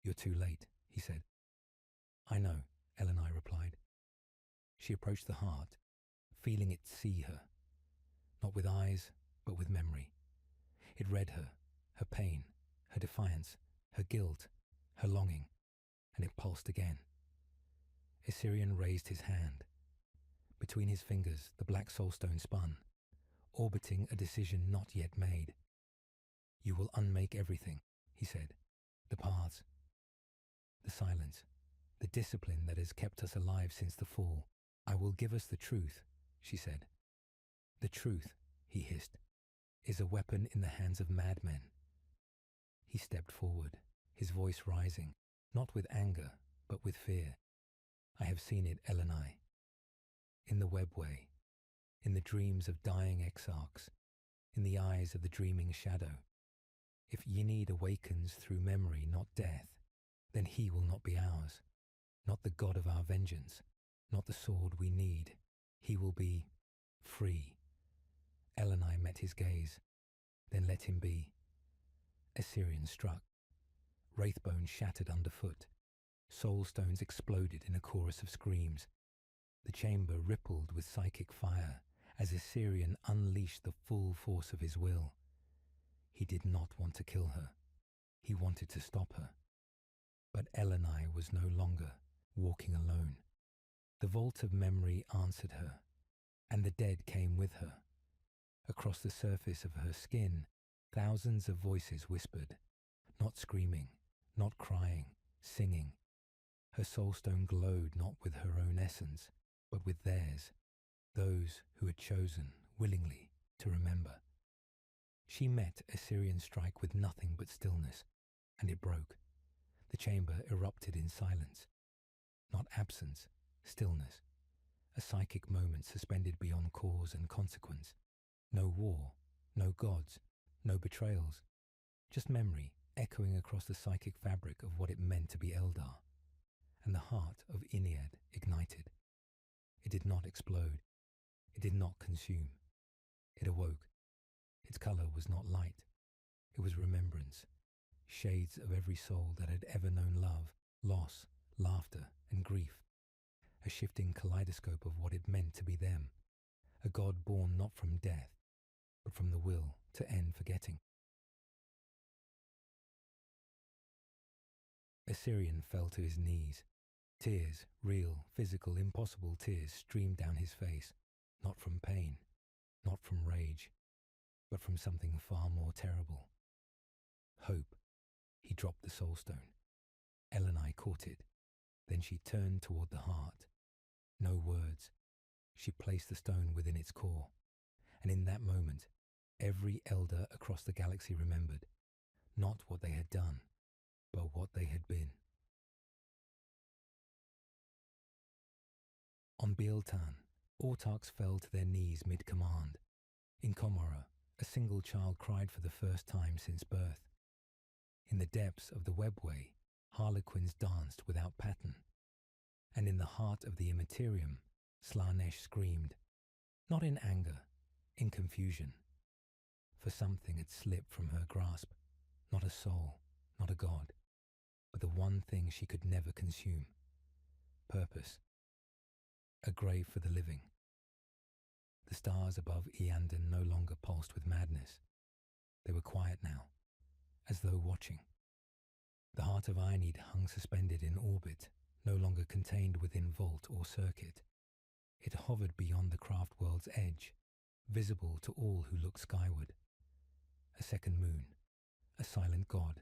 "You're too late," he said. "I know," Elenai replied. She approached the heart, feeling it see her, not with eyes, but with memory. It read her pain, her defiance, her guilt, her longing, and it pulsed again. Assyrian raised his hand. Between his fingers, the black soulstone spun, orbiting a decision not yet made. "You will unmake everything," he said. "The paths, the silence, the discipline that has kept us alive since the fall. I will give us the truth," she said. "The truth," he hissed, "is a weapon in the hands of madmen." He stepped forward, his voice rising, not with anger, but with fear. "I have seen it, Elenai. In the webway, in the dreams of dying exarchs, in the eyes of the dreaming shadow. If Ynid awakens through memory, not death, then he will not be ours, not the god of our vengeance, not the sword we need. He will be free." Elenai met his gaze. "Then let him be." Assyrian struck. Wraithbone shattered underfoot. Soulstones exploded in a chorus of screams. The chamber rippled with psychic fire as Assyrian unleashed the full force of his will. He did not want to kill her. He wanted to stop her. But Elenai was no longer walking alone. The vault of memory answered her, and the dead came with her. Across the surface of her skin, thousands of voices whispered, not screaming, not crying, singing. Her soulstone glowed not with her own essence, but with theirs, those who had chosen, willingly, to remember. She met Assyrian strike with nothing but stillness, and it broke. The chamber erupted in silence. Not absence, stillness. A psychic moment suspended beyond cause and consequence. No war, no gods, no betrayals. Just memory echoing across the psychic fabric of what it meant to be Eldar. And the heart of Inead ignited. It did not explode. It did not consume. It awoke. Its colour was not light. It was remembrance. shades of every soul that had ever known love, loss, laughter, and grief, a shifting kaleidoscope of what it meant to be them, a God born not from death, but from the will to end forgetting. Assyrian fell to his knees. Tears, real, physical, impossible tears streamed down his face, not from pain, not from rage, but from something far more terrible. Hope. He dropped the soul stone. Elenai caught it. Then she turned toward the heart. No words. She placed the stone within its core. And in that moment, every Eldar across the galaxy remembered, not what they had done, but what they had been. On Bealtan, Autarchs fell to their knees mid-command. In Komorrah, a single child cried for the first time since birth. In the depths of the webway, harlequins danced without pattern. And in the heart of the Immaterium, Slanesh screamed, not in anger, in confusion. For something had slipped from her grasp, not a soul, not a god, but the one thing she could never consume. Purpose. A grave for the living. The stars above Eandon no longer pulsed with madness. They were quiet now, as though watching. The heart of Aenid hung suspended in orbit, no longer contained within vault or circuit. It hovered beyond the craft world's edge, visible to all who looked skyward. A second moon, a silent god,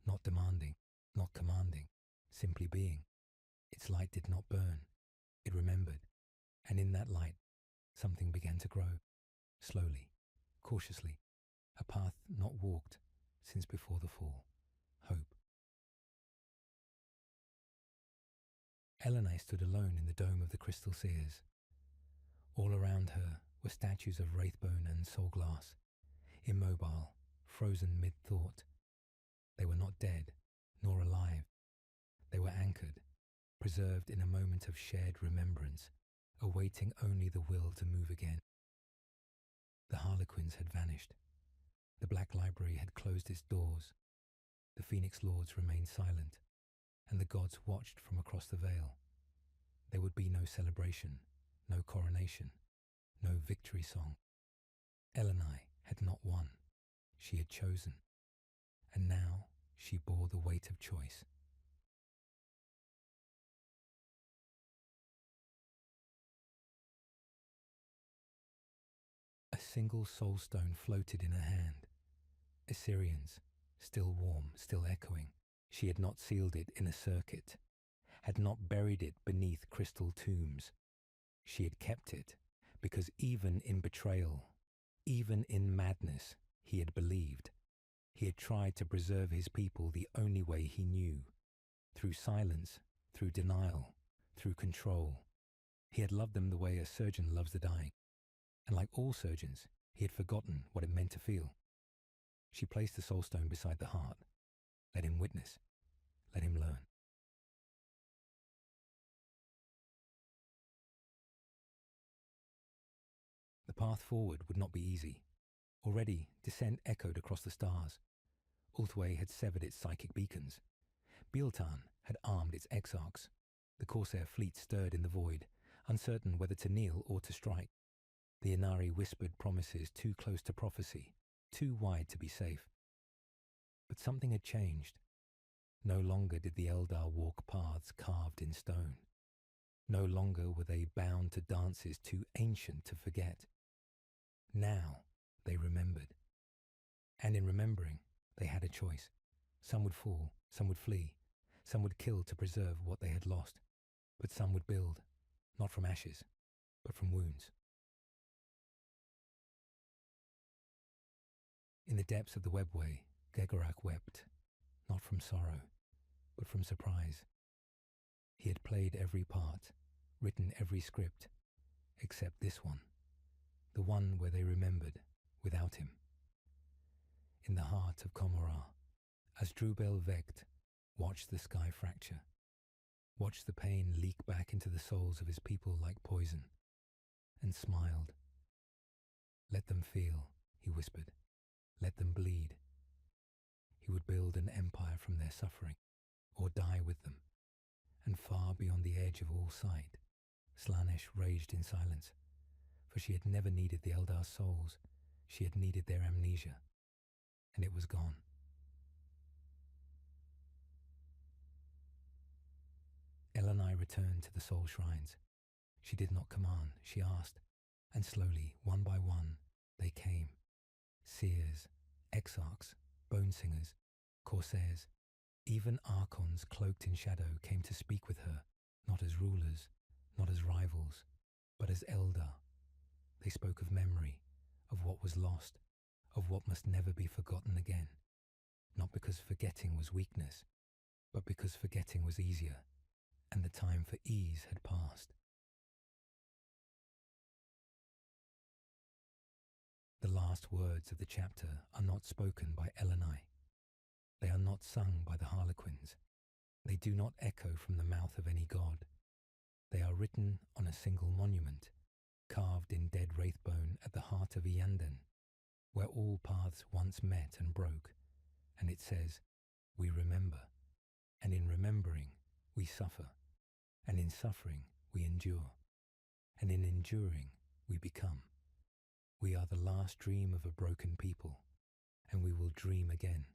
not demanding, not commanding, simply being. Its light did not burn. It remembered, and in that light, something began to grow, slowly, cautiously, a path not walked since before the fall. Hope. Elenai stood alone in the dome of the crystal seers. All around her were statues of wraithbone and soulglass, immobile, frozen mid-thought. They were not dead, nor alive. They were anchored, preserved in a moment of shared remembrance, awaiting only the will to move again. The harlequins had vanished. The Black Library had closed its doors. The Phoenix Lords remained silent, and the gods watched from across the veil. There would be no celebration, no coronation, no victory song. Elenai had not won. She had chosen, and now she bore the weight of choice. A single soul stone floated in her hand. Assyrians, still warm, still echoing. She had not sealed it in a circuit, had not buried it beneath crystal tombs. She had kept it, because even in betrayal, even in madness, he had believed. He had tried to preserve his people the only way he knew, through silence, through denial, through control. He had loved them the way a surgeon loves the dying, and like all surgeons, he had forgotten what it meant to feel. She placed the soul stone beside the heart. Let him witness. Let him learn. The path forward would not be easy. Already, dissent echoed across the stars. Ultway had severed its psychic beacons. Bealtan had armed its exarchs. The Corsair fleet stirred in the void, uncertain whether to kneel or to strike. The Inari whispered promises too close to prophecy, too wide to be safe. But something had changed. No longer did the Eldar walk paths carved in stone. No longer were they bound to dances too ancient to forget. Now they remembered. And in remembering, they had a choice. Some would fall, some would flee, some would kill to preserve what they had lost, but some would build, not from ashes, but from wounds. In the depths of the webway, Gegorak wept, not from sorrow, but from surprise. He had played every part, written every script, except this one, the one where they remembered without him. In the heart of Komorrah, as Drubel Vecht watched the sky fracture, watched the pain leak back into the souls of his people like poison, and smiled. Let them feel, he whispered. Let them bleed. He would build rebuild an empire from their suffering, or die with them. And far beyond the edge of all sight, Slaanesh raged in silence, for she had never needed the Eldar's souls, she had needed their amnesia, and it was gone. Elenai returned to the soul shrines. She did not command, she asked, and slowly, one by one, they came. Seers, exarchs, bone singers, corsairs, even archons cloaked in shadow came to speak with her, not as rulers, not as rivals, but as Eldar. They spoke of memory, of what was lost, of what must never be forgotten again, not because forgetting was weakness, but because forgetting was easier, and the time for ease had passed. The last words of the chapter are not spoken by Elenai. They are not sung by the harlequins. They do not echo from the mouth of any god. They are written on a single monument, carved in dead wraithbone at the heart of Ianden, where all paths once met and broke, and it says, "We remember, and in remembering we suffer, and in suffering we endure, and in enduring we become. We are the last dream of a broken people, and we will dream again."